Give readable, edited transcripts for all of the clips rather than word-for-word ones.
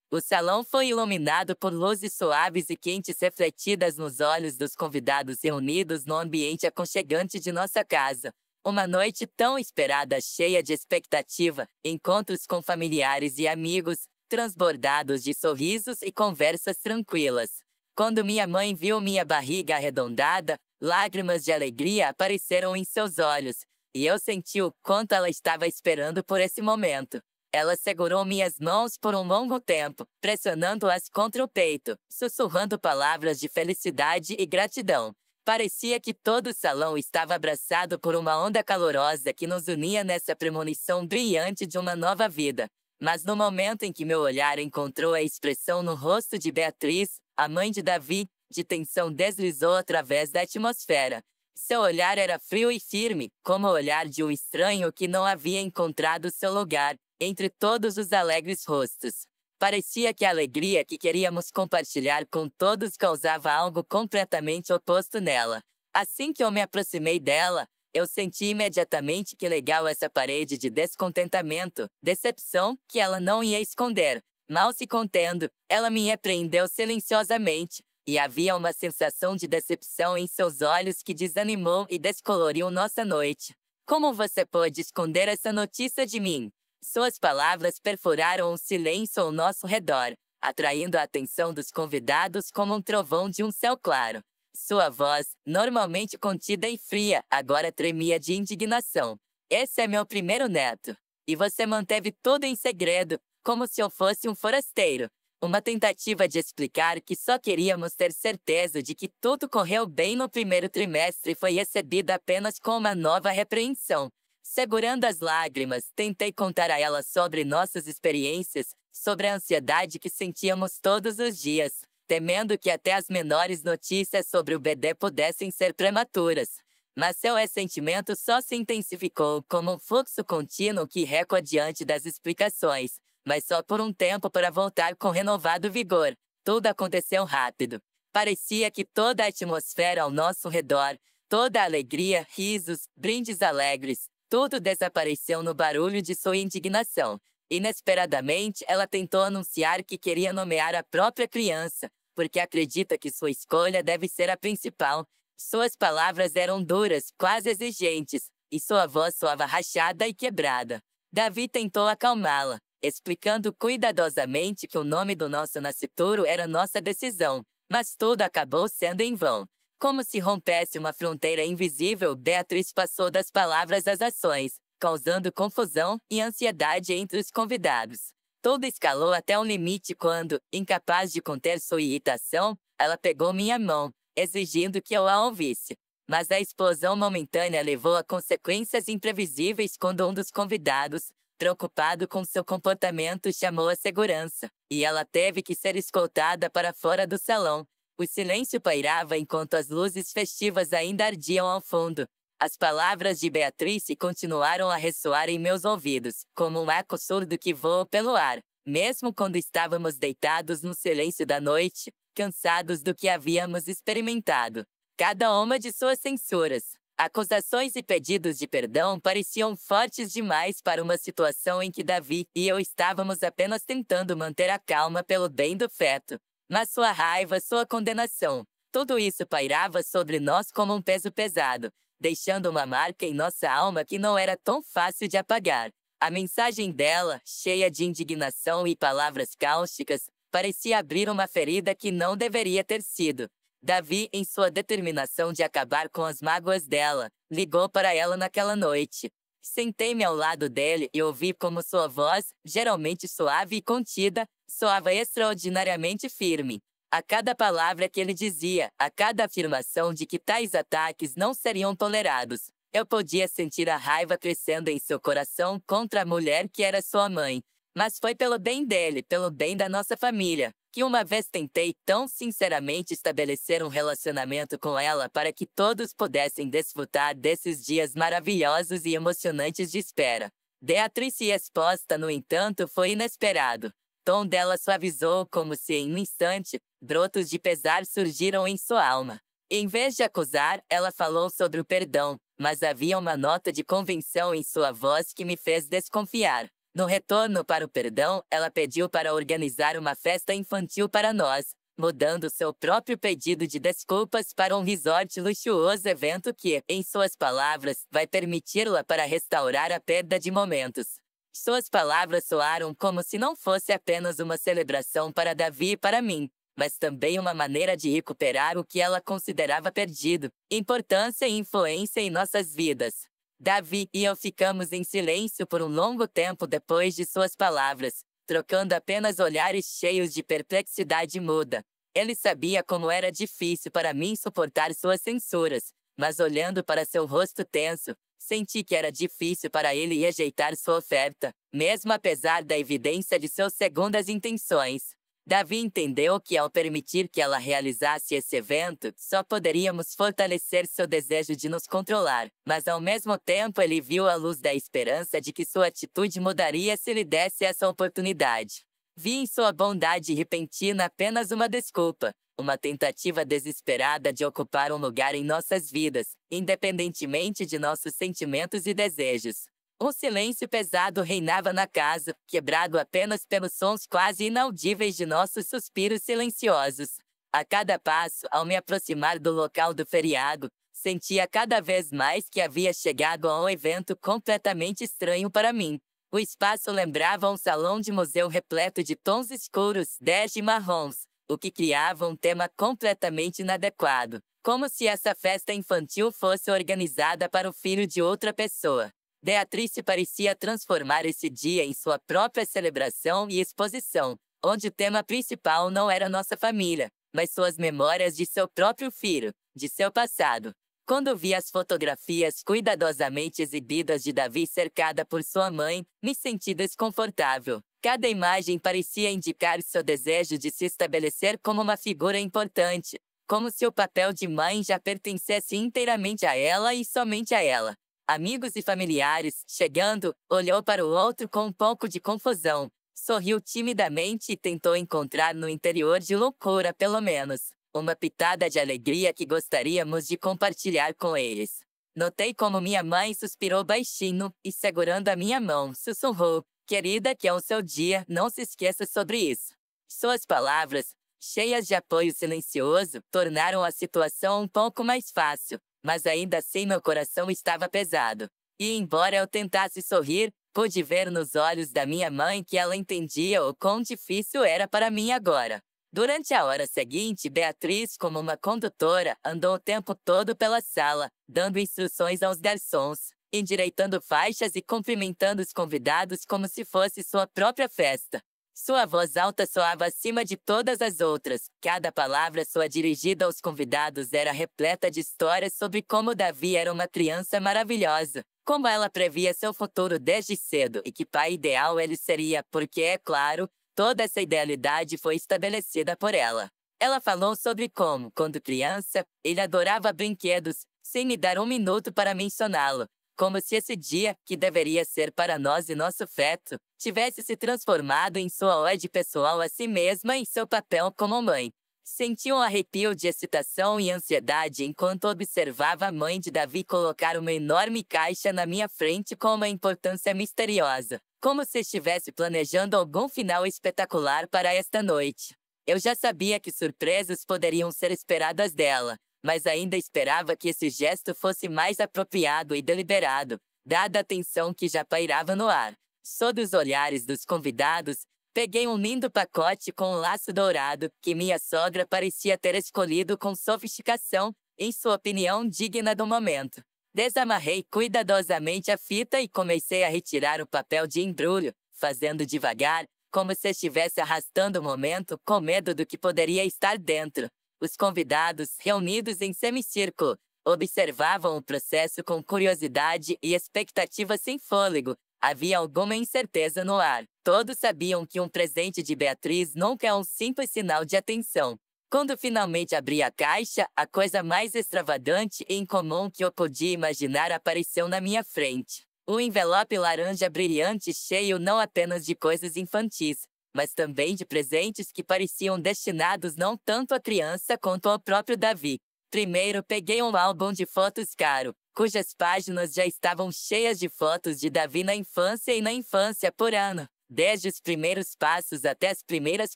O salão foi iluminado por luzes suaves e quentes refletidas nos olhos dos convidados reunidos no ambiente aconchegante de nossa casa. Uma noite tão esperada, cheia de expectativa, encontros com familiares e amigos, transbordados de sorrisos e conversas tranquilas. Quando minha mãe viu minha barriga arredondada, lágrimas de alegria apareceram em seus olhos, e eu senti o quanto ela estava esperando por esse momento. Ela segurou minhas mãos por um longo tempo, pressionando-as contra o peito, sussurrando palavras de felicidade e gratidão. Parecia que todo o salão estava abraçado por uma onda calorosa que nos unia nessa premonição brilhante de uma nova vida. Mas no momento em que meu olhar encontrou a expressão no rosto de Beatriz, a mãe de Davi, de tensão deslizou através da atmosfera. Seu olhar era frio e firme, como o olhar de um estranho que não havia encontrado seu lugar entre todos os alegres rostos. Parecia que a alegria que queríamos compartilhar com todos causava algo completamente oposto nela. Assim que eu me aproximei dela, eu senti imediatamente que legal essa parede de descontentamento, decepção, que ela não ia esconder. Mal se contendo, ela me repreendeu silenciosamente, e havia uma sensação de decepção em seus olhos que desanimou e descoloriu nossa noite. Como você pôde esconder essa notícia de mim? Suas palavras perfuraram o silêncio ao nosso redor, atraindo a atenção dos convidados como um trovão de um céu claro. Sua voz, normalmente contida e fria, agora tremia de indignação. Esse é meu primeiro neto. E você manteve tudo em segredo, como se eu fosse um forasteiro. Uma tentativa de explicar que só queríamos ter certeza de que tudo correu bem no primeiro trimestre foi recebida apenas com uma nova repreensão. Segurando as lágrimas, tentei contar a ela sobre nossas experiências, sobre a ansiedade que sentíamos todos os dias, temendo que até as menores notícias sobre o bebê pudessem ser prematuras. Mas seu ressentimento só se intensificou como um fluxo contínuo que recua diante das explicações, mas só por um tempo para voltar com renovado vigor. Tudo aconteceu rápido. Parecia que toda a atmosfera ao nosso redor, toda a alegria, risos, brindes alegres, tudo desapareceu no barulho de sua indignação. Inesperadamente, ela tentou anunciar que queria nomear a própria criança, porque acredita que sua escolha deve ser a principal. Suas palavras eram duras, quase exigentes, e sua voz soava rachada e quebrada. Davi tentou acalmá-la, explicando cuidadosamente que o nome do nosso nascituro era nossa decisão, mas tudo acabou sendo em vão. Como se rompesse uma fronteira invisível, Beatriz passou das palavras às ações, causando confusão e ansiedade entre os convidados. Tudo escalou até um limite quando, incapaz de conter sua irritação, ela pegou minha mão, exigindo que eu a ouvisse. Mas a explosão momentânea levou a consequências imprevisíveis quando um dos convidados, preocupado com seu comportamento, chamou a segurança, e ela teve que ser escoltada para fora do salão. O silêncio pairava enquanto as luzes festivas ainda ardiam ao fundo. As palavras de Beatriz continuaram a ressoar em meus ouvidos, como um eco surdo que voa pelo ar, mesmo quando estávamos deitados no silêncio da noite, cansados do que havíamos experimentado. Cada uma de suas censuras, acusações e pedidos de perdão pareciam fortes demais para uma situação em que Davi e eu estávamos apenas tentando manter a calma pelo bem do feto. Mas sua raiva, sua condenação, tudo isso pairava sobre nós como um peso pesado, deixando uma marca em nossa alma que não era tão fácil de apagar. A mensagem dela, cheia de indignação e palavras cáusticas, parecia abrir uma ferida que não deveria ter sido. Davi, em sua determinação de acabar com as mágoas dela, ligou para ela naquela noite. Sentei-me ao lado dele e ouvi como sua voz, geralmente suave e contida, soava extraordinariamente firme. A cada palavra que ele dizia, a cada afirmação de que tais ataques não seriam tolerados, eu podia sentir a raiva crescendo em seu coração contra a mulher que era sua mãe. Mas foi pelo bem dele, pelo bem da nossa família, que uma vez tentei tão sinceramente estabelecer um relacionamento com ela para que todos pudessem desfrutar desses dias maravilhosos e emocionantes de espera. Beatriz exposta, no entanto, foi inesperado. O tom dela suavizou como se, em um instante, brotos de pesar surgiram em sua alma. Em vez de acusar, ela falou sobre o perdão, mas havia uma nota de convicção em sua voz que me fez desconfiar. No retorno para o perdão, ela pediu para organizar uma festa infantil para nós, mudando seu próprio pedido de desculpas para um resort luxuoso evento que, em suas palavras, vai permiti-la para restaurar a perda de momentos. Suas palavras soaram como se não fosse apenas uma celebração para Davi e para mim, mas também uma maneira de recuperar o que ela considerava perdido, importância e influência em nossas vidas. Davi e eu ficamos em silêncio por um longo tempo depois de suas palavras, trocando apenas olhares cheios de perplexidade muda. Ele sabia como era difícil para mim suportar suas censuras, mas olhando para seu rosto tenso, senti que era difícil para ele rejeitar sua oferta, mesmo apesar da evidência de suas segundas intenções. Davi entendeu que ao permitir que ela realizasse esse evento, só poderíamos fortalecer seu desejo de nos controlar, mas ao mesmo tempo ele viu a luz da esperança de que sua atitude mudaria se lhe desse essa oportunidade. Vi em sua bondade repentina apenas uma desculpa, uma tentativa desesperada de ocupar um lugar em nossas vidas, independentemente de nossos sentimentos e desejos. Um silêncio pesado reinava na casa, quebrado apenas pelos sons quase inaudíveis de nossos suspiros silenciosos. A cada passo, ao me aproximar do local do feriado, sentia cada vez mais que havia chegado a um evento completamente estranho para mim. O espaço lembrava um salão de museu repleto de tons escuros, bege e marrons, o que criava um tema completamente inadequado, como se essa festa infantil fosse organizada para o filho de outra pessoa. Beatrice parecia transformar esse dia em sua própria celebração e exposição, onde o tema principal não era nossa família, mas suas memórias de seu próprio filho, de seu passado. Quando vi as fotografias cuidadosamente exibidas de Davi cercada por sua mãe, me senti desconfortável. Cada imagem parecia indicar seu desejo de se estabelecer como uma figura importante, como se o papel de mãe já pertencesse inteiramente a ela e somente a ela. Amigos e familiares, chegando, olhou para o outro com um pouco de confusão, sorriu timidamente e tentou encontrar no interior de loucura pelo menos uma pitada de alegria que gostaríamos de compartilhar com eles. Notei como minha mãe suspirou baixinho e, segurando a minha mão, sussurrou: "Querida, que é o seu dia, não se esqueça sobre isso." Suas palavras, cheias de apoio silencioso, tornaram a situação um pouco mais fácil, mas ainda assim meu coração estava pesado. E embora eu tentasse sorrir, pude ver nos olhos da minha mãe que ela entendia o quão difícil era para mim agora. Durante a hora seguinte, Beatriz, como uma condutora, andou o tempo todo pela sala, dando instruções aos garçons, endireitando faixas e cumprimentando os convidados como se fosse sua própria festa. Sua voz alta soava acima de todas as outras. Cada palavra sua dirigida aos convidados era repleta de histórias sobre como Davi era uma criança maravilhosa, como ela previa seu futuro desde cedo e que pai ideal ele seria, porque, é claro, toda essa idealidade foi estabelecida por ela. Ela falou sobre como, quando criança, ele adorava brinquedos, sem me dar um minuto para mencioná-lo, como se esse dia, que deveria ser para nós e nosso feto, tivesse se transformado em sua ode pessoal a si mesma em seu papel como mãe. Senti um arrepio de excitação e ansiedade enquanto observava a mãe de Davi colocar uma enorme caixa na minha frente com uma importância misteriosa, como se estivesse planejando algum final espetacular para esta noite. Eu já sabia que surpresas poderiam ser esperadas dela, mas ainda esperava que esse gesto fosse mais apropriado e deliberado, dada a tensão que já pairava no ar. Sob os olhares dos convidados, peguei um lindo pacote com um laço dourado que minha sogra parecia ter escolhido com sofisticação, em sua opinião digna do momento. Desamarrei cuidadosamente a fita e comecei a retirar o papel de embrulho, fazendo devagar, como se estivesse arrastando o momento com medo do que poderia estar dentro. Os convidados, reunidos em semicírculo, observavam o processo com curiosidade e expectativa sem fôlego. Havia alguma incerteza no ar. Todos sabiam que um presente de Beatriz nunca é um simples sinal de atenção. Quando finalmente abri a caixa, a coisa mais extravagante e incomum que eu podia imaginar apareceu na minha frente. Um envelope laranja brilhante cheio não apenas de coisas infantis, mas também de presentes que pareciam destinados não tanto à criança quanto ao próprio Davi. Primeiro peguei um álbum de fotos caro, cujas páginas já estavam cheias de fotos de Davi na infância e na infância por ano, desde os primeiros passos até as primeiras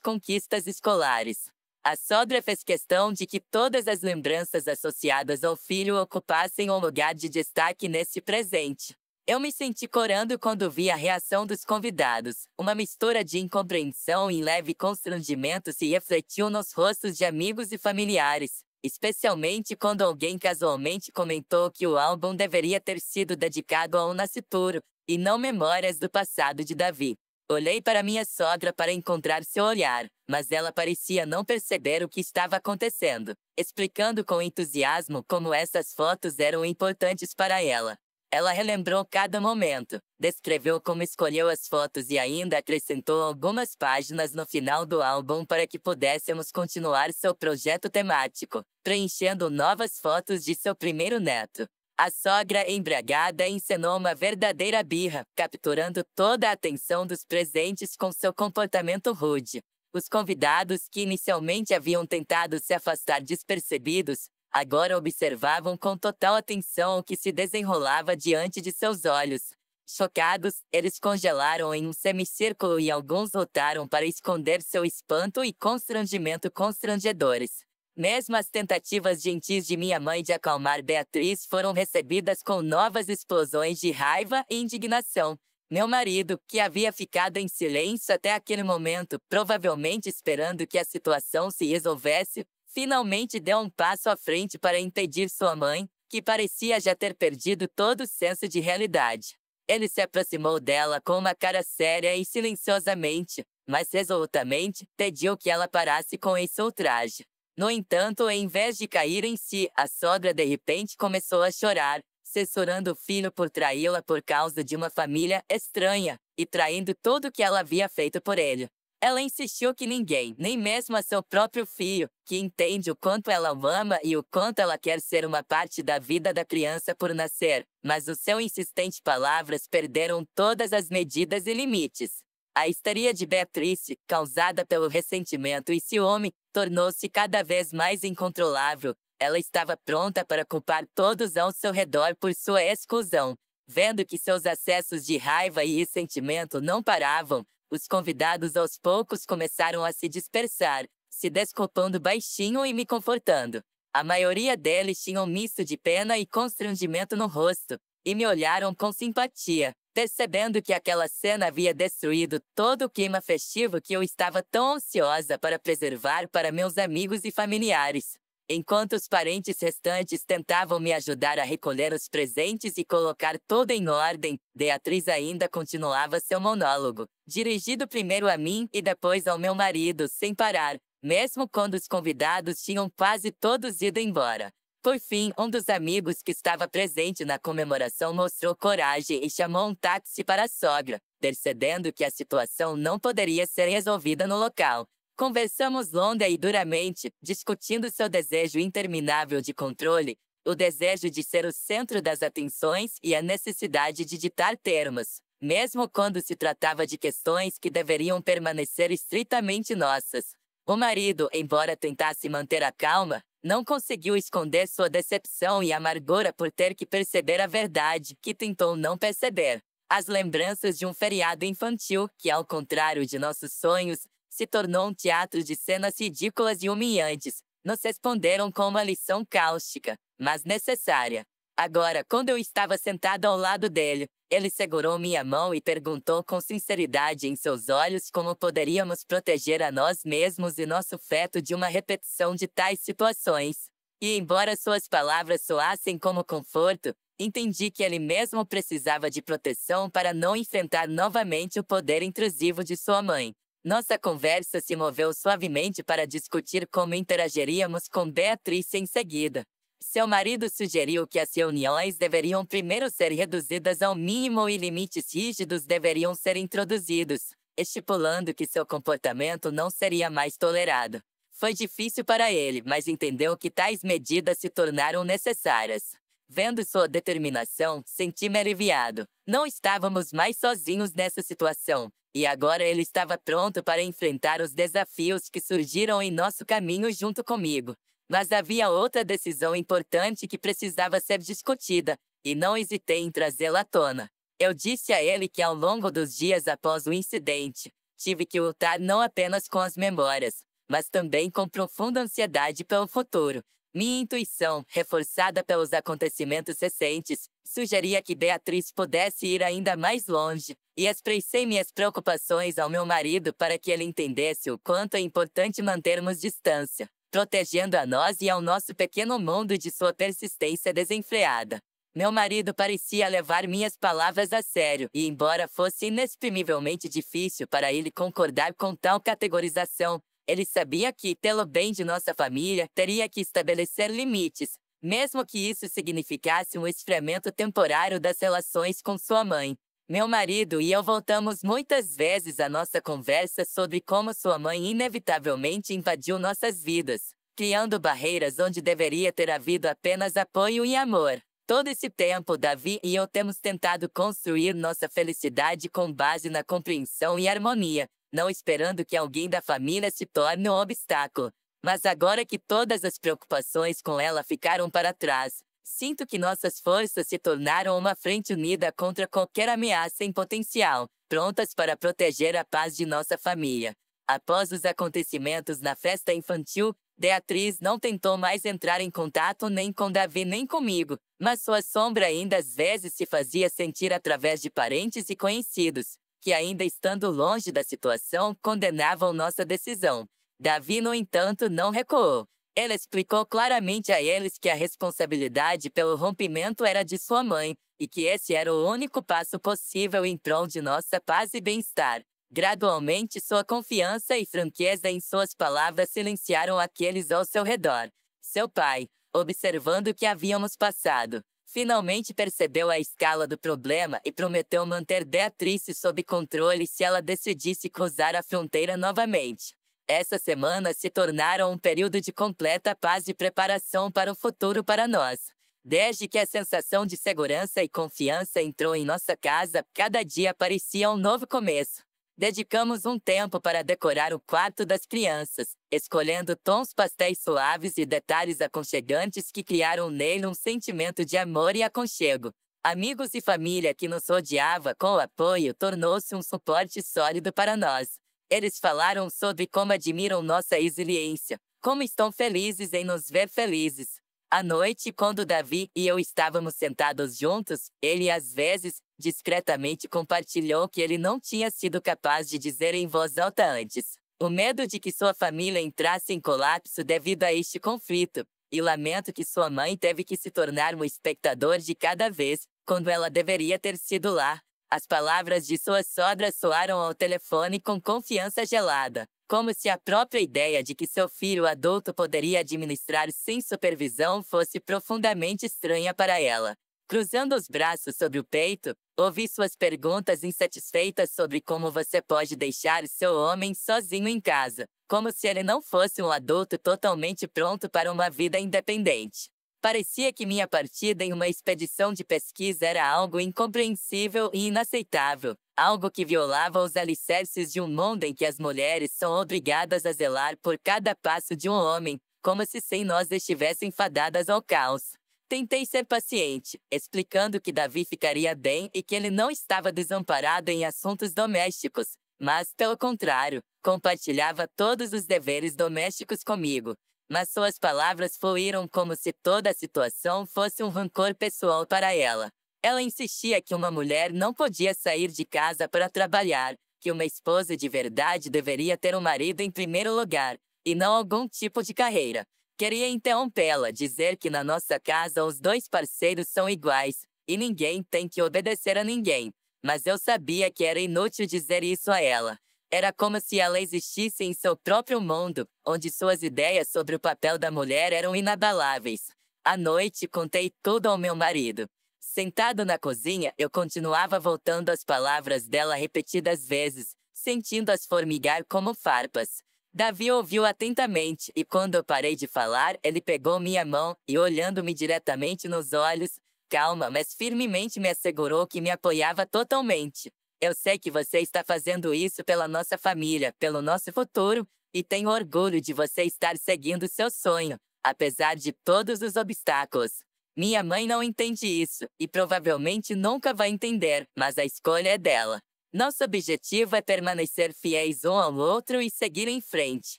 conquistas escolares. A sogra fez questão de que todas as lembranças associadas ao filho ocupassem um lugar de destaque nesse presente. Eu me senti corando quando vi a reação dos convidados. Uma mistura de incompreensão e leve constrangimento se refletiu nos rostos de amigos e familiares, especialmente quando alguém casualmente comentou que o álbum deveria ter sido dedicado a um nascituro, e não memórias do passado de Davi. Olhei para minha sogra para encontrar seu olhar, mas ela parecia não perceber o que estava acontecendo, explicando com entusiasmo como essas fotos eram importantes para ela. Ela relembrou cada momento, descreveu como escolheu as fotos e ainda acrescentou algumas páginas no final do álbum para que pudéssemos continuar seu projeto temático, preenchendo novas fotos de seu primeiro neto. A sogra, embriagada, encenou uma verdadeira birra, capturando toda a atenção dos presentes com seu comportamento rude. Os convidados, que inicialmente haviam tentado se afastar despercebidos, agora observavam com total atenção o que se desenrolava diante de seus olhos. Chocados, eles congelaram em um semicírculo e alguns lutaram para esconder seu espanto e constrangimento constrangedores. Mesmo as tentativas gentis de minha mãe de acalmar Beatriz foram recebidas com novas explosões de raiva e indignação. Meu marido, que havia ficado em silêncio até aquele momento, provavelmente esperando que a situação se resolvesse, finalmente deu um passo à frente para impedir sua mãe, que parecia já ter perdido todo o senso de realidade. Ele se aproximou dela com uma cara séria e silenciosamente, mas resolutamente, pediu que ela parasse com esse ultraje. No entanto, em vez de cair em si, a sogra de repente começou a chorar, censurando o filho por traí-la por causa de uma família estranha, e traindo tudo o que ela havia feito por ele. Ela insistiu que ninguém, nem mesmo a seu próprio filho, que entende o quanto ela o ama e o quanto ela quer ser uma parte da vida da criança por nascer, mas o seu insistente palavras perderam todas as medidas e limites. A histeria de Beatrice, causada pelo ressentimento e ciúme, tornou-se cada vez mais incontrolável. Ela estava pronta para culpar todos ao seu redor por sua exclusão. Vendo que seus acessos de raiva e ressentimento não paravam, os convidados aos poucos começaram a se dispersar, se desculpando baixinho e me confortando. A maioria deles tinha um misto de pena e constrangimento no rosto, e me olharam com simpatia, percebendo que aquela cena havia destruído todo o clima festivo que eu estava tão ansiosa para preservar para meus amigos e familiares. Enquanto os parentes restantes tentavam me ajudar a recolher os presentes e colocar tudo em ordem, Beatriz ainda continuava seu monólogo, dirigido primeiro a mim e depois ao meu marido, sem parar, mesmo quando os convidados tinham quase todos ido embora. Por fim, um dos amigos que estava presente na comemoração mostrou coragem e chamou um táxi para a sogra, percebendo que a situação não poderia ser resolvida no local. Conversamos longa e duramente, discutindo seu desejo interminável de controle, o desejo de ser o centro das atenções e a necessidade de ditar termos, mesmo quando se tratava de questões que deveriam permanecer estritamente nossas. O marido, embora tentasse manter a calma, não conseguiu esconder sua decepção e amargura por ter que perceber a verdade, que tentou não perceber. As lembranças de um feriado infantil, que ao contrário de nossos sonhos, se tornou um teatro de cenas ridículas e humilhantes, nos responderam com uma lição cáustica, mas necessária. Agora, quando eu estava sentado ao lado dele, ele segurou minha mão e perguntou com sinceridade em seus olhos como poderíamos proteger a nós mesmos e nosso feto de uma repetição de tais situações. E embora suas palavras soassem como conforto, entendi que ele mesmo precisava de proteção para não enfrentar novamente o poder intrusivo de sua mãe. Nossa conversa se moveu suavemente para discutir como interagiríamos com Beatriz em seguida. Seu marido sugeriu que as reuniões deveriam primeiro ser reduzidas ao mínimo e limites rígidos deveriam ser introduzidos, estipulando que seu comportamento não seria mais tolerado. Foi difícil para ele, mas entendeu que tais medidas se tornaram necessárias. Vendo sua determinação, senti-me aliviado. Não estávamos mais sozinhos nessa situação, e agora ele estava pronto para enfrentar os desafios que surgiram em nosso caminho junto comigo. Mas havia outra decisão importante que precisava ser discutida, e não hesitei em trazê-la à tona. Eu disse a ele que ao longo dos dias após o incidente, tive que lutar não apenas com as memórias, mas também com profunda ansiedade pelo futuro. Minha intuição, reforçada pelos acontecimentos recentes, sugeria que Beatriz pudesse ir ainda mais longe, e expressei minhas preocupações ao meu marido para que ele entendesse o quanto é importante mantermos distância, protegendo a nós e ao nosso pequeno mundo de sua persistência desenfreada. Meu marido parecia levar minhas palavras a sério, e embora fosse inexprimivelmente difícil para ele concordar com tal categorização, ele sabia que, pelo bem de nossa família, teria que estabelecer limites, mesmo que isso significasse um esfriamento temporário das relações com sua mãe. Meu marido e eu voltamos muitas vezes à nossa conversa sobre como sua mãe inevitavelmente invadiu nossas vidas, criando barreiras onde deveria ter havido apenas apoio e amor. Todo esse tempo, Davi e eu temos tentado construir nossa felicidade com base na compreensão e harmonia, não esperando que alguém da família se torne um obstáculo. Mas agora que todas as preocupações com ela ficaram para trás, sinto que nossas forças se tornaram uma frente unida contra qualquer ameaça em potencial, prontas para proteger a paz de nossa família. Após os acontecimentos na festa infantil, Beatriz não tentou mais entrar em contato nem com Davi nem comigo, mas sua sombra ainda às vezes se fazia sentir através de parentes e conhecidos, que ainda estando longe da situação, condenavam nossa decisão. Davi, no entanto, não recuou. Ele explicou claramente a eles que a responsabilidade pelo rompimento era de sua mãe, e que esse era o único passo possível em prol de nossa paz e bem-estar. Gradualmente, sua confiança e franqueza em suas palavras silenciaram aqueles ao seu redor. Seu pai, observando o que havíamos passado, finalmente percebeu a escala do problema e prometeu manter Beatriz sob controle se ela decidisse cruzar a fronteira novamente. Essas semanas se tornaram um período de completa paz e preparação para o futuro para nós. Desde que a sensação de segurança e confiança entrou em nossa casa, cada dia parecia um novo começo. Dedicamos um tempo para decorar o quarto das crianças, escolhendo tons pastéis suaves e detalhes aconchegantes que criaram nele um sentimento de amor e aconchego. Amigos e família que nos rodeava com o apoio tornou-se um suporte sólido para nós. Eles falaram sobre como admiram nossa resiliência, como estão felizes em nos ver felizes. À noite, quando Davi e eu estávamos sentados juntos, ele às vezes, discretamente compartilhou que ele não tinha sido capaz de dizer em voz alta antes. O medo de que sua família entrasse em colapso devido a este conflito, e lamento que sua mãe teve que se tornar um espectador de cada vez, quando ela deveria ter sido lá. As palavras de sua sogra soaram ao telefone com confiança gelada, como se a própria ideia de que seu filho adulto poderia administrar sem supervisão fosse profundamente estranha para ela. Cruzando os braços sobre o peito, ouvi suas perguntas insatisfeitas sobre como você pode deixar seu homem sozinho em casa, como se ele não fosse um adulto totalmente pronto para uma vida independente. Parecia que minha partida em uma expedição de pesquisa era algo incompreensível e inaceitável, algo que violava os alicerces de um mundo em que as mulheres são obrigadas a zelar por cada passo de um homem, como se sem nós estivessem fadadas ao caos. Tentei ser paciente, explicando que Davi ficaria bem e que ele não estava desamparado em assuntos domésticos, mas, pelo contrário, compartilhava todos os deveres domésticos comigo. Mas suas palavras fluíram como se toda a situação fosse um rancor pessoal para ela. Ela insistia que uma mulher não podia sair de casa para trabalhar, que uma esposa de verdade deveria ter um marido em primeiro lugar, e não algum tipo de carreira. Queria interrompê-la, dizer que na nossa casa os dois parceiros são iguais, e ninguém tem que obedecer a ninguém. Mas eu sabia que era inútil dizer isso a ela. Era como se ela existisse em seu próprio mundo, onde suas ideias sobre o papel da mulher eram inabaláveis. À noite, contei tudo ao meu marido. Sentado na cozinha, eu continuava voltando às palavras dela repetidas vezes, sentindo-as formigar como farpas. Davi ouviu atentamente, e quando eu parei de falar, ele pegou minha mão e, olhando-me diretamente nos olhos, calma, mas firmemente me assegurou que me apoiava totalmente. Eu sei que você está fazendo isso pela nossa família, pelo nosso futuro, e tenho orgulho de você estar seguindo seu sonho. apesar de todos os obstáculos. Minha mãe não entende isso, e provavelmente nunca vai entender, mas a escolha é dela. Nosso objetivo é permanecer fiéis um ao outro e seguir em frente.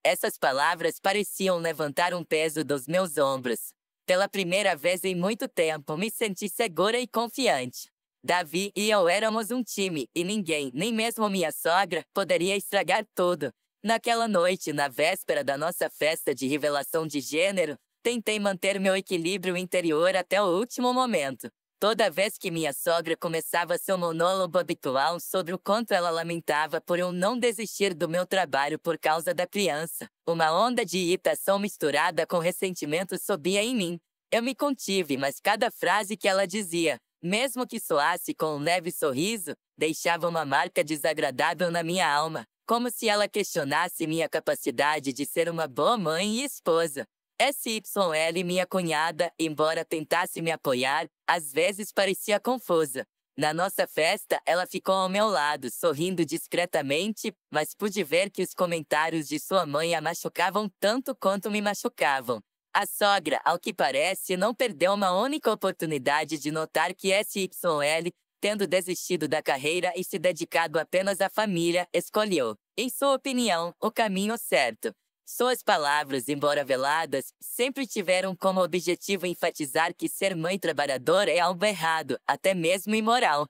Essas palavras pareciam levantar um peso dos meus ombros. Pela primeira vez em muito tempo, me senti segura e confiante. Davi e eu éramos um time, e ninguém, nem mesmo minha sogra, poderia estragar tudo. Naquela noite, na véspera da nossa festa de revelação de gênero, tentei manter meu equilíbrio interior até o último momento. Toda vez que minha sogra começava seu monólogo habitual sobre o quanto ela lamentava por eu não desistir do meu trabalho por causa da criança, uma onda de irritação misturada com ressentimento subia em mim. Eu me contive, mas cada frase que ela dizia, mesmo que soasse com um leve sorriso, deixava uma marca desagradável na minha alma, como se ela questionasse minha capacidade de ser uma boa mãe e esposa. SYL, minha cunhada, embora tentasse me apoiar, às vezes parecia confusa. Na nossa festa, ela ficou ao meu lado, sorrindo discretamente, mas pude ver que os comentários de sua mãe a machucavam tanto quanto me machucavam. A sogra, ao que parece, não perdeu uma única oportunidade de notar que SYL, tendo desistido da carreira e se dedicado apenas à família, escolheu, em sua opinião, o caminho certo. Suas palavras, embora veladas, sempre tiveram como objetivo enfatizar que ser mãe trabalhadora é algo errado, até mesmo imoral.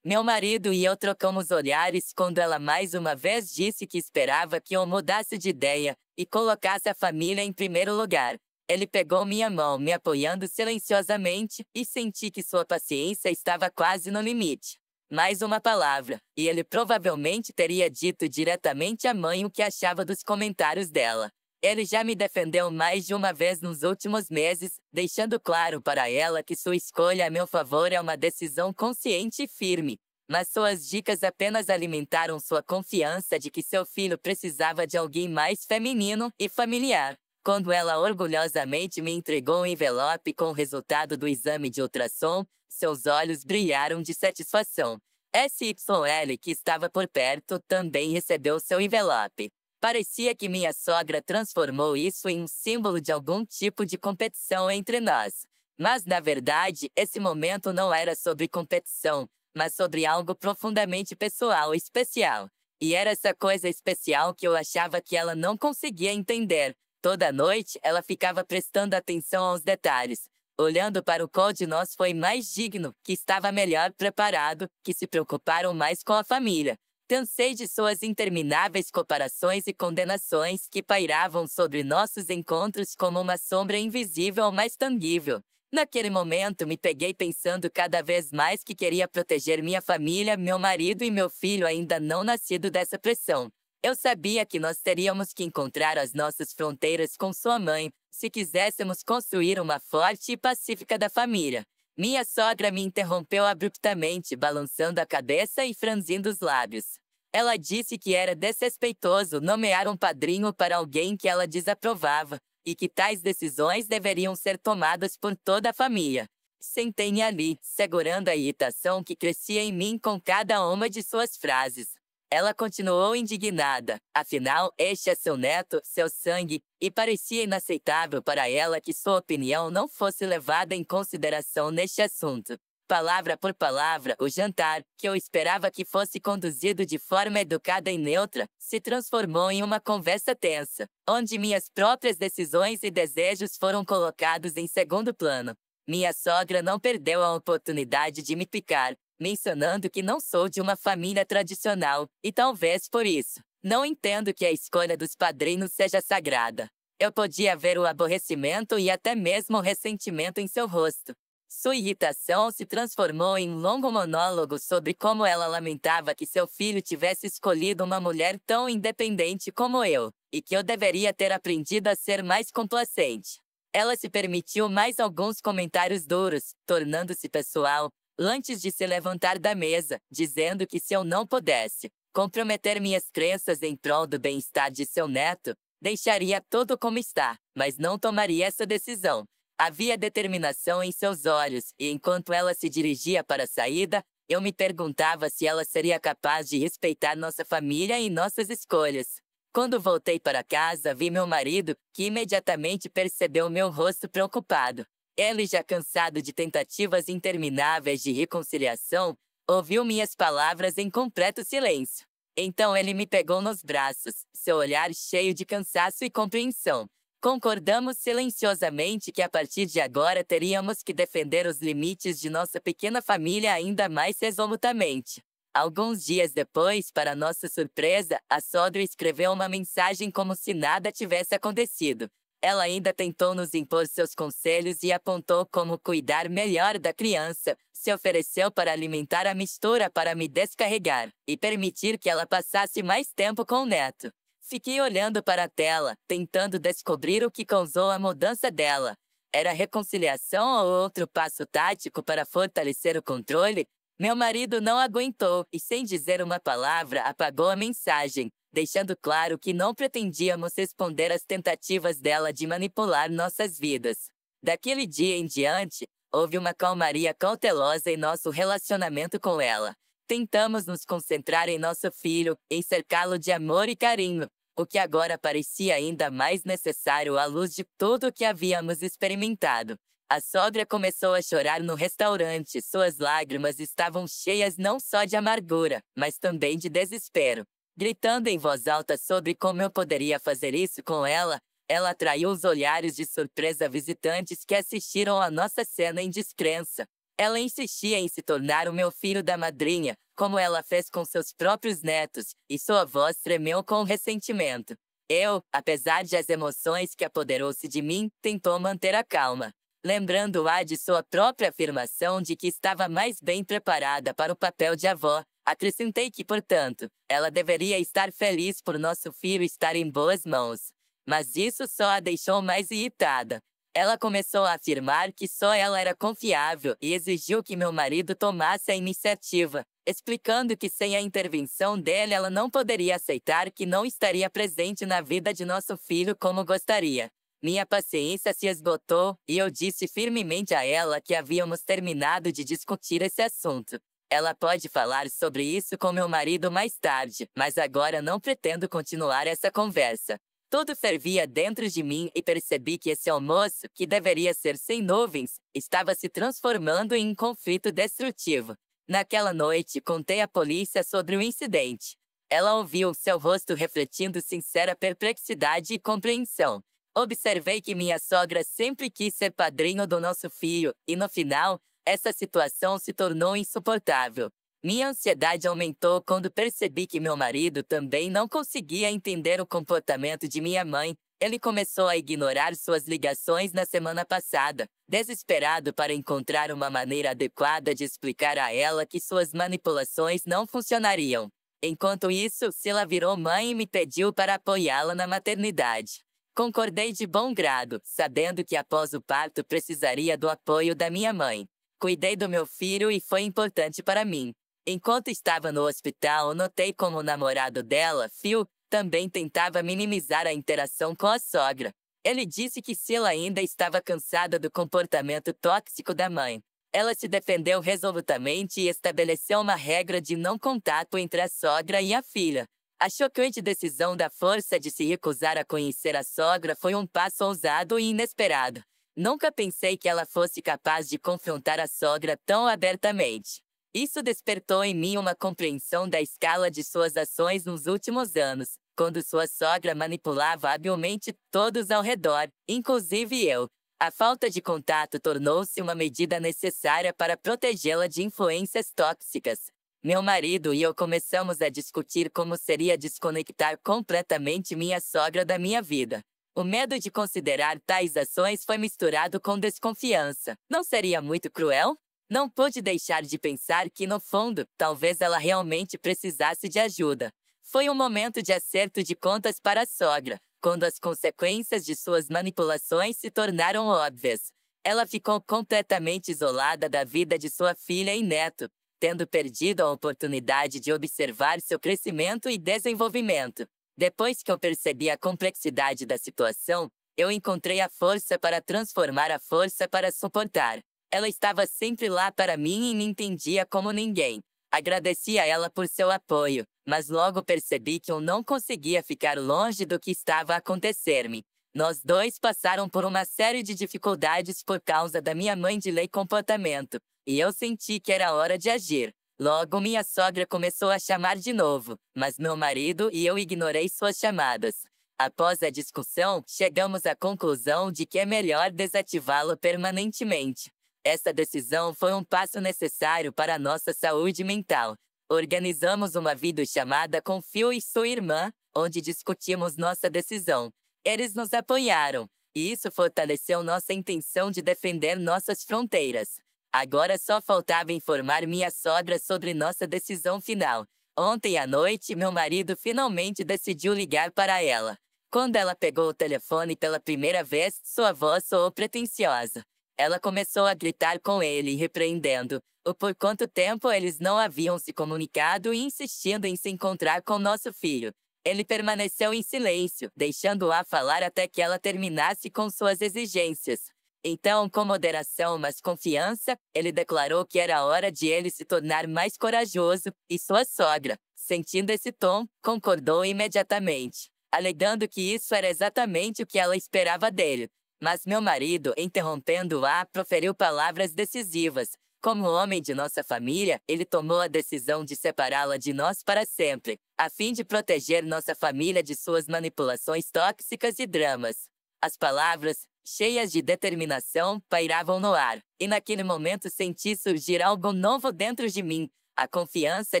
Meu marido e eu trocamos olhares quando ela mais uma vez disse que esperava que eu mudasse de ideia e colocasse a família em primeiro lugar. Ele pegou minha mão, me apoiando silenciosamente, e senti que sua paciência estava quase no limite. Mais uma palavra, e ele provavelmente teria dito diretamente à mãe o que achava dos comentários dela. Ele já me defendeu mais de uma vez nos últimos meses, deixando claro para ela que sua escolha a meu favor é uma decisão consciente e firme. Mas suas dicas apenas alimentaram sua confiança de que seu filho precisava de alguém mais feminino e familiar. Quando ela orgulhosamente me entregou um envelope com o resultado do exame de ultrassom, seus olhos brilharam de satisfação. SYL, que estava por perto, também recebeu seu envelope. Parecia que minha sogra transformou isso em um símbolo de algum tipo de competição entre nós. Mas, na verdade, esse momento não era sobre competição, mas sobre algo profundamente pessoal e especial. E era essa coisa especial que eu achava que ela não conseguia entender. Toda noite, ela ficava prestando atenção aos detalhes, olhando para o qual de nós foi mais digno, que estava melhor preparado, que se preocuparam mais com a família. Cansei de suas intermináveis comparações e condenações que pairavam sobre nossos encontros como uma sombra invisível mas tangível. Naquele momento, me peguei pensando cada vez mais que queria proteger minha família, meu marido e meu filho ainda não nascido dessa pressão. Eu sabia que nós teríamos que encontrar as nossas fronteiras com sua mãe, se quiséssemos construir uma forte e pacífica da família. Minha sogra me interrompeu abruptamente, balançando a cabeça e franzindo os lábios. Ela disse que era desrespeitoso nomear um padrinho para alguém que ela desaprovava, e que tais decisões deveriam ser tomadas por toda a família. Sentei-me ali, segurando a irritação que crescia em mim com cada uma de suas frases. Ela continuou indignada, afinal, este é seu neto, seu sangue, e parecia inaceitável para ela que sua opinião não fosse levada em consideração neste assunto. Palavra por palavra, o jantar, que eu esperava que fosse conduzido de forma educada e neutra, se transformou em uma conversa tensa, onde minhas próprias decisões e desejos foram colocados em segundo plano. Minha sogra não perdeu a oportunidade de me picar, mencionando que não sou de uma família tradicional, e talvez por isso, não entendo que a escolha dos padrinhos seja sagrada. Eu podia ver o aborrecimento e até mesmo o ressentimento em seu rosto. Sua irritação se transformou em um longo monólogo sobre como ela lamentava que seu filho tivesse escolhido uma mulher tão independente como eu, e que eu deveria ter aprendido a ser mais complacente. Ela se permitiu mais alguns comentários duros, tornando-se pessoal, antes de se levantar da mesa, dizendo que se eu não pudesse comprometer minhas crenças em prol do bem-estar de seu neto, deixaria tudo como está, mas não tomaria essa decisão. Havia determinação em seus olhos, e enquanto ela se dirigia para a saída, eu me perguntava se ela seria capaz de respeitar nossa família e nossas escolhas. Quando voltei para casa, vi meu marido, que imediatamente percebeu meu rosto preocupado. Ele, já cansado de tentativas intermináveis de reconciliação, ouviu minhas palavras em completo silêncio. Então ele me pegou nos braços, seu olhar cheio de cansaço e compreensão. Concordamos silenciosamente que a partir de agora teríamos que defender os limites de nossa pequena família ainda mais resolutamente. Alguns dias depois, para nossa surpresa, a sogra escreveu uma mensagem como se nada tivesse acontecido. Ela ainda tentou nos impor seus conselhos e apontou como cuidar melhor da criança, se ofereceu para alimentar a mistura para me descarregar e permitir que ela passasse mais tempo com o neto. Fiquei olhando para a tela, tentando descobrir o que causou a mudança dela. Era reconciliação ou outro passo tático para fortalecer o controle? Meu marido não aguentou e, sem dizer uma palavra, apagou a mensagem, deixando claro que não pretendíamos responder às tentativas dela de manipular nossas vidas. Daquele dia em diante, houve uma calmaria cautelosa em nosso relacionamento com ela. Tentamos nos concentrar em nosso filho, em cercá-lo de amor e carinho, o que agora parecia ainda mais necessário à luz de tudo o que havíamos experimentado. A sogra começou a chorar no restaurante. Suas lágrimas estavam cheias não só de amargura, mas também de desespero. Gritando em voz alta sobre como eu poderia fazer isso com ela, ela atraiu os olhares de surpresa visitantes que assistiram à nossa cena em descrença. Ela insistia em se tornar o meu filho da madrinha, como ela fez com seus próprios netos, e sua voz tremeu com ressentimento. Eu, apesar de as emoções que apoderou-se de mim, tentou manter a calma. Lembrando-a de sua própria afirmação de que estava mais bem preparada para o papel de avó, acrescentei que, portanto, ela deveria estar feliz por nosso filho estar em boas mãos. Mas isso só a deixou mais irritada. Ela começou a afirmar que só ela era confiável e exigiu que meu marido tomasse a iniciativa, explicando que sem a intervenção dele ela não poderia aceitar que não estaria presente na vida de nosso filho como gostaria. Minha paciência se esgotou e eu disse firmemente a ela que havíamos terminado de discutir esse assunto. Ela pode falar sobre isso com meu marido mais tarde, mas agora não pretendo continuar essa conversa. Tudo fervia dentro de mim e percebi que esse almoço, que deveria ser sem nuvens, estava se transformando em um conflito destrutivo. Naquela noite, contei à polícia sobre o incidente. Ela ouviu seu rosto refletindo sincera perplexidade e compreensão. Observei que minha sogra sempre quis ser padrinho do nosso filho, e no final, essa situação se tornou insuportável. Minha ansiedade aumentou quando percebi que meu marido também não conseguia entender o comportamento de minha mãe. Ele começou a ignorar suas ligações na semana passada, desesperado para encontrar uma maneira adequada de explicar a ela que suas manipulações não funcionariam. Enquanto isso, Sila virou mãe e me pediu para apoiá-la na maternidade. Concordei de bom grado, sabendo que após o parto precisaria do apoio da minha mãe. Cuidei do meu filho e foi importante para mim. Enquanto estava no hospital, notei como o namorado dela, Phil, também tentava minimizar a interação com a sogra. Ele disse que Sila ainda estava cansada do comportamento tóxico da mãe. Ela se defendeu resolutamente e estabeleceu uma regra de não contato entre a sogra e a filha. A chocante decisão da força de se recusar a conhecer a sogra foi um passo ousado e inesperado. Nunca pensei que ela fosse capaz de confrontar a sogra tão abertamente. Isso despertou em mim uma compreensão da escala de suas ações nos últimos anos, quando sua sogra manipulava habilmente todos ao redor, inclusive eu. A falta de contato tornou-se uma medida necessária para protegê-la de influências tóxicas. Meu marido e eu começamos a discutir como seria desconectar completamente minha sogra da minha vida. O medo de considerar tais ações foi misturado com desconfiança. Não seria muito cruel? Não pude deixar de pensar que, no fundo, talvez ela realmente precisasse de ajuda. Foi um momento de acerto de contas para a sogra, quando as consequências de suas manipulações se tornaram óbvias. Ela ficou completamente isolada da vida de sua filha e neto, tendo perdido a oportunidade de observar seu crescimento e desenvolvimento. Depois que eu percebi a complexidade da situação, eu encontrei a força para transformar a força para suportar. Ela estava sempre lá para mim e me entendia como ninguém. Agradeci a ela por seu apoio, mas logo percebi que eu não conseguia ficar longe do que estava a acontecer-me. Nós dois passaram por uma série de dificuldades por causa da minha mãe de lei comportamento, e eu senti que era hora de agir. Logo minha sogra começou a chamar de novo, mas meu marido e eu ignorei suas chamadas. Após a discussão, chegamos à conclusão de que é melhor desativá-lo permanentemente. Essa decisão foi um passo necessário para a nossa saúde mental. Organizamos uma videochamada com Phil e sua irmã, onde discutimos nossa decisão. Eles nos apoiaram, e isso fortaleceu nossa intenção de defender nossas fronteiras. Agora só faltava informar minha sogra sobre nossa decisão final. Ontem à noite, meu marido finalmente decidiu ligar para ela. Quando ela pegou o telefone pela primeira vez, sua voz soou pretensiosa. Ela começou a gritar com ele, repreendendo o por quanto tempo eles não haviam se comunicado e insistindo em se encontrar com nosso filho. Ele permaneceu em silêncio, deixando-a falar até que ela terminasse com suas exigências. Então, com moderação mas confiança, ele declarou que era hora de ele se tornar mais corajoso, e sua sogra, sentindo esse tom, concordou imediatamente, alegando que isso era exatamente o que ela esperava dele. Mas meu marido, interrompendo-a, proferiu palavras decisivas. Como homem de nossa família, ele tomou a decisão de separá-la de nós para sempre, a fim de proteger nossa família de suas manipulações tóxicas e dramas. As palavras, cheias de determinação, pairavam no ar, e naquele momento senti surgir algo novo dentro de mim, a confiança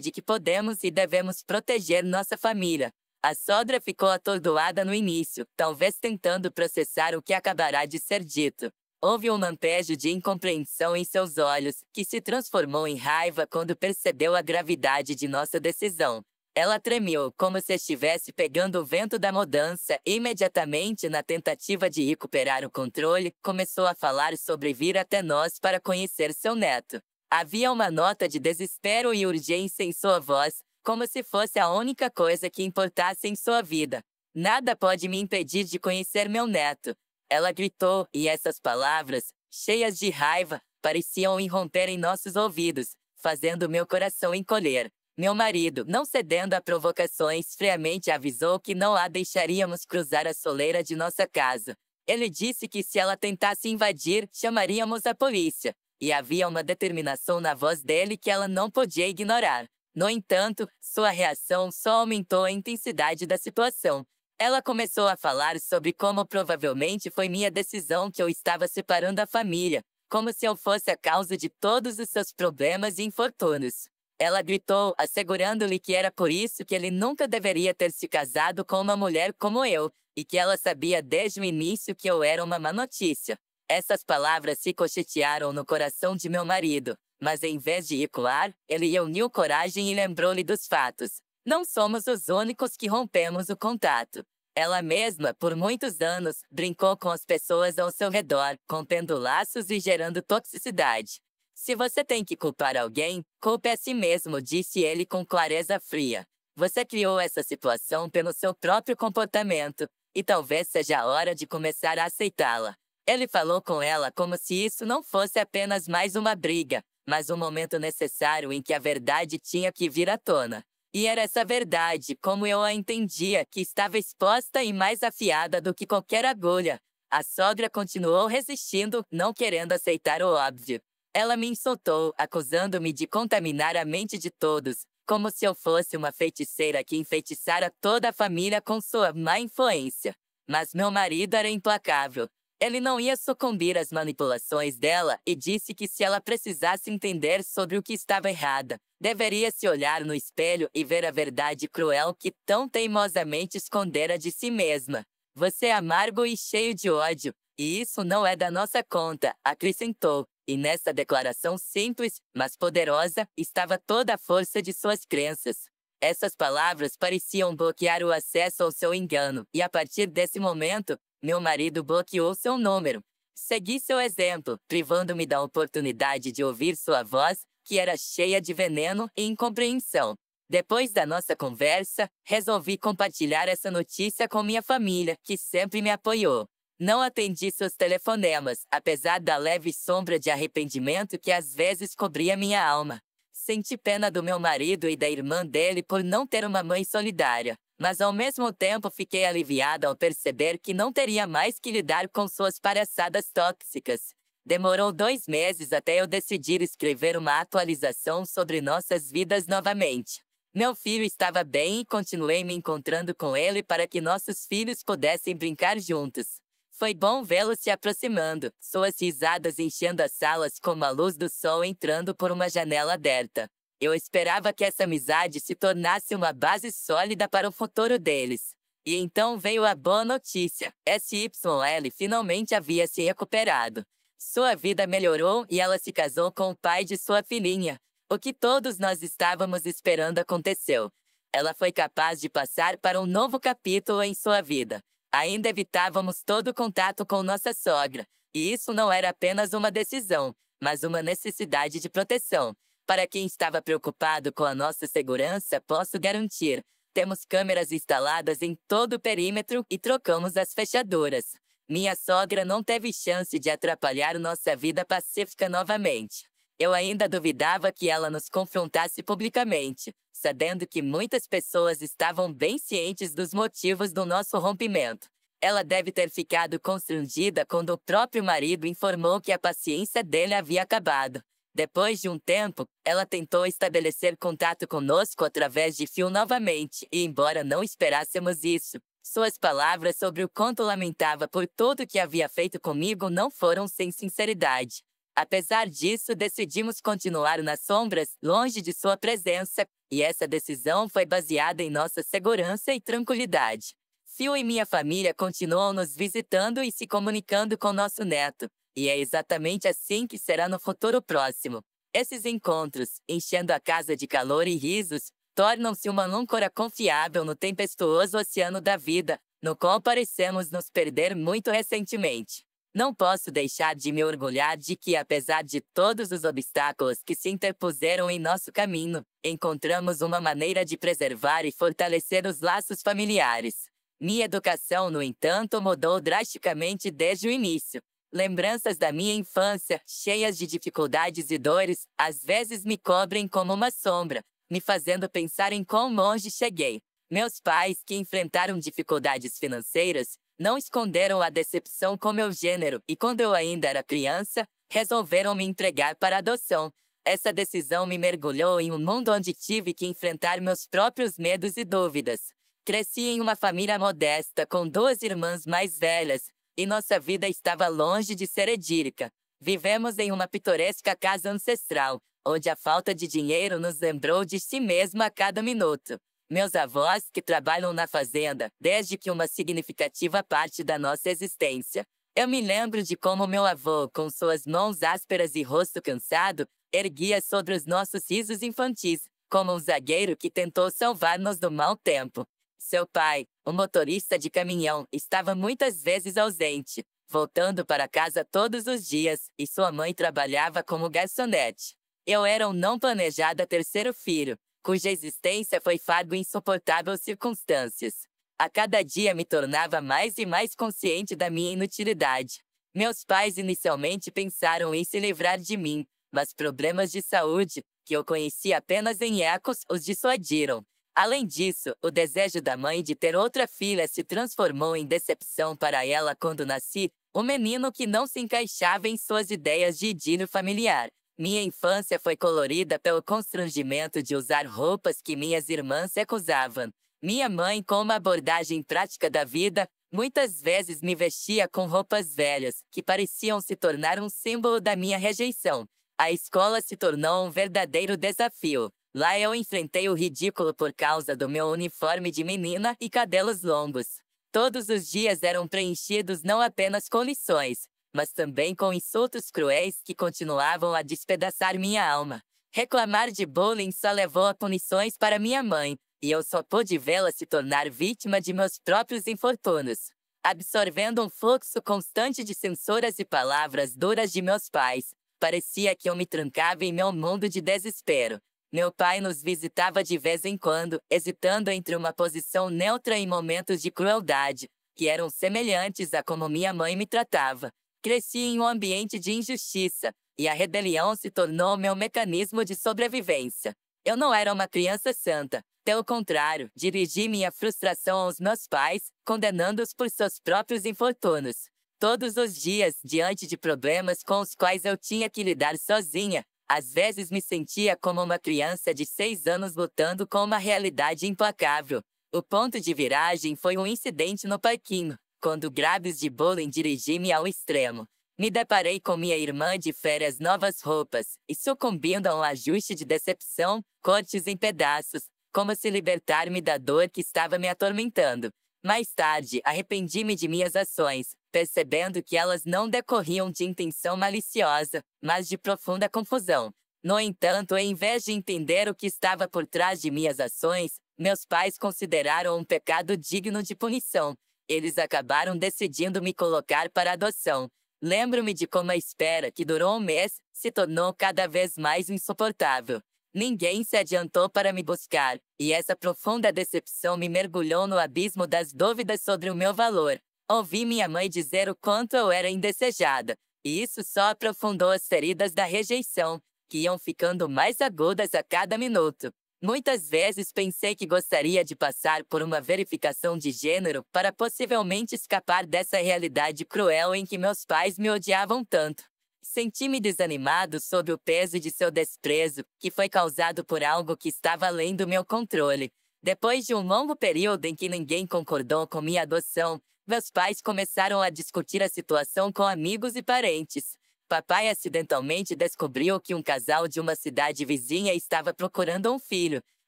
de que podemos e devemos proteger nossa família. A sogra ficou atordoada no início, talvez tentando processar o que acabará de ser dito. Houve um lampejo de incompreensão em seus olhos, que se transformou em raiva quando percebeu a gravidade de nossa decisão. Ela tremeu, como se estivesse pegando o vento da mudança, e imediatamente, na tentativa de recuperar o controle, começou a falar sobre vir até nós para conhecer seu neto. Havia uma nota de desespero e urgência em sua voz, como se fosse a única coisa que importasse em sua vida. Nada pode me impedir de conhecer meu neto. Ela gritou, e essas palavras, cheias de raiva, pareciam irromper em nossos ouvidos, fazendo meu coração encolher. Meu marido, não cedendo a provocações, friamente avisou que não a deixaríamos cruzar a soleira de nossa casa. Ele disse que se ela tentasse invadir, chamaríamos a polícia. E havia uma determinação na voz dele que ela não podia ignorar. No entanto, sua reação só aumentou a intensidade da situação. Ela começou a falar sobre como provavelmente foi minha decisão que eu estava separando a família, como se eu fosse a causa de todos os seus problemas e infortúnios. Ela gritou, assegurando-lhe que era por isso que ele nunca deveria ter se casado com uma mulher como eu, e que ela sabia desde o início que eu era uma má notícia. Essas palavras se cochetearam no coração de meu marido, mas em vez de recuar, ele reuniu coragem e lembrou-lhe dos fatos. Não somos os únicos que rompemos o contato. Ela mesma, por muitos anos, brincou com as pessoas ao seu redor, contendo laços e gerando toxicidade. Se você tem que culpar alguém, culpe a si mesmo, disse ele com clareza fria. Você criou essa situação pelo seu próprio comportamento, e talvez seja a hora de começar a aceitá-la. Ele falou com ela como se isso não fosse apenas mais uma briga, mas um momento necessário em que a verdade tinha que vir à tona. E era essa verdade, como eu a entendia, que estava exposta e mais afiada do que qualquer agulha. A sogra continuou resistindo, não querendo aceitar o óbvio. Ela me insultou, acusando-me de contaminar a mente de todos, como se eu fosse uma feiticeira que enfeitiçara toda a família com sua má influência. Mas meu marido era implacável. Ele não ia sucumbir às manipulações dela e disse que se ela precisasse entender sobre o que estava errada, deveria se olhar no espelho e ver a verdade cruel que tão teimosamente escondera de si mesma. Você é amargo e cheio de ódio, e isso não é da nossa conta, acrescentou. E nessa declaração simples, mas poderosa, estava toda a força de suas crenças. Essas palavras pareciam bloquear o acesso ao seu engano, e a partir desse momento, meu marido bloqueou seu número. Segui seu exemplo, privando-me da oportunidade de ouvir sua voz, que era cheia de veneno e incompreensão. Depois da nossa conversa, resolvi compartilhar essa notícia com minha família, que sempre me apoiou. Não atendi seus telefonemas, apesar da leve sombra de arrependimento que às vezes cobria minha alma. Senti pena do meu marido e da irmã dele por não ter uma mãe solidária, mas ao mesmo tempo fiquei aliviada ao perceber que não teria mais que lidar com suas palhaçadas tóxicas. Demorou 2 meses até eu decidir escrever uma atualização sobre nossas vidas novamente. Meu filho estava bem e continuei me encontrando com ele para que nossos filhos pudessem brincar juntos. Foi bom vê-lo se aproximando, suas risadas enchendo as salas como a luz do sol entrando por uma janela aberta. Eu esperava que essa amizade se tornasse uma base sólida para o futuro deles. E então veio a boa notícia: SYL finalmente havia se recuperado. Sua vida melhorou e ela se casou com o pai de sua filhinha. O que todos nós estávamos esperando aconteceu. Ela foi capaz de passar para um novo capítulo em sua vida. Ainda evitávamos todo contato com nossa sogra, e isso não era apenas uma decisão, mas uma necessidade de proteção. Para quem estava preocupado com a nossa segurança, posso garantir: temos câmeras instaladas em todo o perímetro e trocamos as fechaduras. Minha sogra não teve chance de atrapalhar nossa vida pacífica novamente. Eu ainda duvidava que ela nos confrontasse publicamente, sabendo que muitas pessoas estavam bem cientes dos motivos do nosso rompimento. Ela deve ter ficado constrangida quando o próprio marido informou que a paciência dele havia acabado. Depois de um tempo, ela tentou estabelecer contato conosco através de fio novamente, e embora não esperássemos isso, suas palavras sobre o quanto lamentava por tudo que havia feito comigo não foram sem sinceridade. Apesar disso, decidimos continuar nas sombras, longe de sua presença, e essa decisão foi baseada em nossa segurança e tranquilidade. Phil e minha família continuam nos visitando e se comunicando com nosso neto, e é exatamente assim que será no futuro próximo. Esses encontros, enchendo a casa de calor e risos, tornam-se uma âncora confiável no tempestuoso oceano da vida, no qual parecemos nos perder muito recentemente. Não posso deixar de me orgulhar de que, apesar de todos os obstáculos que se interpuseram em nosso caminho, encontramos uma maneira de preservar e fortalecer os laços familiares. Minha educação, no entanto, mudou drasticamente desde o início. Lembranças da minha infância, cheias de dificuldades e dores, às vezes me cobrem como uma sombra, me fazendo pensar em quão longe cheguei. Meus pais, que enfrentaram dificuldades financeiras, não esconderam a decepção com meu gênero e, quando eu ainda era criança, resolveram me entregar para adoção. Essa decisão me mergulhou em um mundo onde tive que enfrentar meus próprios medos e dúvidas. Cresci em uma família modesta com 2 irmãs mais velhas, e nossa vida estava longe de ser idílica. Vivemos em uma pitoresca casa ancestral, onde a falta de dinheiro nos lembrou de si mesma a cada minuto. Meus avós, que trabalham na fazenda, desde que uma significativa parte da nossa existência. Eu me lembro de como meu avô, com suas mãos ásperas e rosto cansado, erguia sobre os nossos risos infantis, como um zagueiro que tentou salvar-nos do mau tempo. Seu pai, o motorista de caminhão, estava muitas vezes ausente, voltando para casa todos os dias, e sua mãe trabalhava como garçonete. Eu era um não planejado terceiro filho, cuja existência foi fardo em insuportáveis circunstâncias. A cada dia me tornava mais e mais consciente da minha inutilidade. Meus pais inicialmente pensaram em se livrar de mim, mas problemas de saúde, que eu conhecia apenas em ecos, os dissuadiram. Além disso, o desejo da mãe de ter outra filha se transformou em decepção para ela quando nasci, um menino que não se encaixava em suas ideias de idílio familiar. Minha infância foi colorida pelo constrangimento de usar roupas que minhas irmãs recusavam. Minha mãe, com uma abordagem prática da vida, muitas vezes me vestia com roupas velhas, que pareciam se tornar um símbolo da minha rejeição. A escola se tornou um verdadeiro desafio. Lá eu enfrentei o ridículo por causa do meu uniforme de menina e cabelos longos. Todos os dias eram preenchidos não apenas com lições, mas também com insultos cruéis que continuavam a despedaçar minha alma. Reclamar de bullying só levou a punições para minha mãe, e eu só pude vê-la se tornar vítima de meus próprios infortúnios. Absorvendo um fluxo constante de censuras e palavras duras de meus pais, parecia que eu me trancava em meu mundo de desespero. Meu pai nos visitava de vez em quando, hesitando entre uma posição neutra em momentos de crueldade, que eram semelhantes a como minha mãe me tratava. Cresci em um ambiente de injustiça, e a rebelião se tornou meu mecanismo de sobrevivência. Eu não era uma criança santa. Pelo contrário, dirigi minha frustração aos meus pais, condenando-os por seus próprios infortúnios. Todos os dias, diante de problemas com os quais eu tinha que lidar sozinha, às vezes me sentia como uma criança de 6 anos lutando com uma realidade implacável. O ponto de viragem foi um incidente no parquinho, quando grabes de bullying dirigi-me ao extremo. Me deparei com minha irmã de férias novas roupas, e sucumbindo a um ajuste de decepção, cortes em pedaços, como se libertar-me da dor que estava me atormentando. Mais tarde, arrependi-me de minhas ações, percebendo que elas não decorriam de intenção maliciosa, mas de profunda confusão. No entanto, em vez de entender o que estava por trás de minhas ações, meus pais consideraram um pecado digno de punição. Eles acabaram decidindo me colocar para adoção. Lembro-me de como a espera, que durou um mês, se tornou cada vez mais insuportável. Ninguém se adiantou para me buscar, e essa profunda decepção me mergulhou no abismo das dúvidas sobre o meu valor. Ouvi minha mãe dizer o quanto eu era indesejada, e isso só aprofundou as feridas da rejeição, que iam ficando mais agudas a cada minuto. Muitas vezes pensei que gostaria de passar por uma verificação de gênero para possivelmente escapar dessa realidade cruel em que meus pais me odiavam tanto. Senti-me desanimado sob o peso de seu desprezo, que foi causado por algo que estava além do meu controle. Depois de um longo período em que ninguém concordou com minha adoção, meus pais começaram a discutir a situação com amigos e parentes. Papai acidentalmente descobriu que um casal de uma cidade vizinha estava procurando um filho.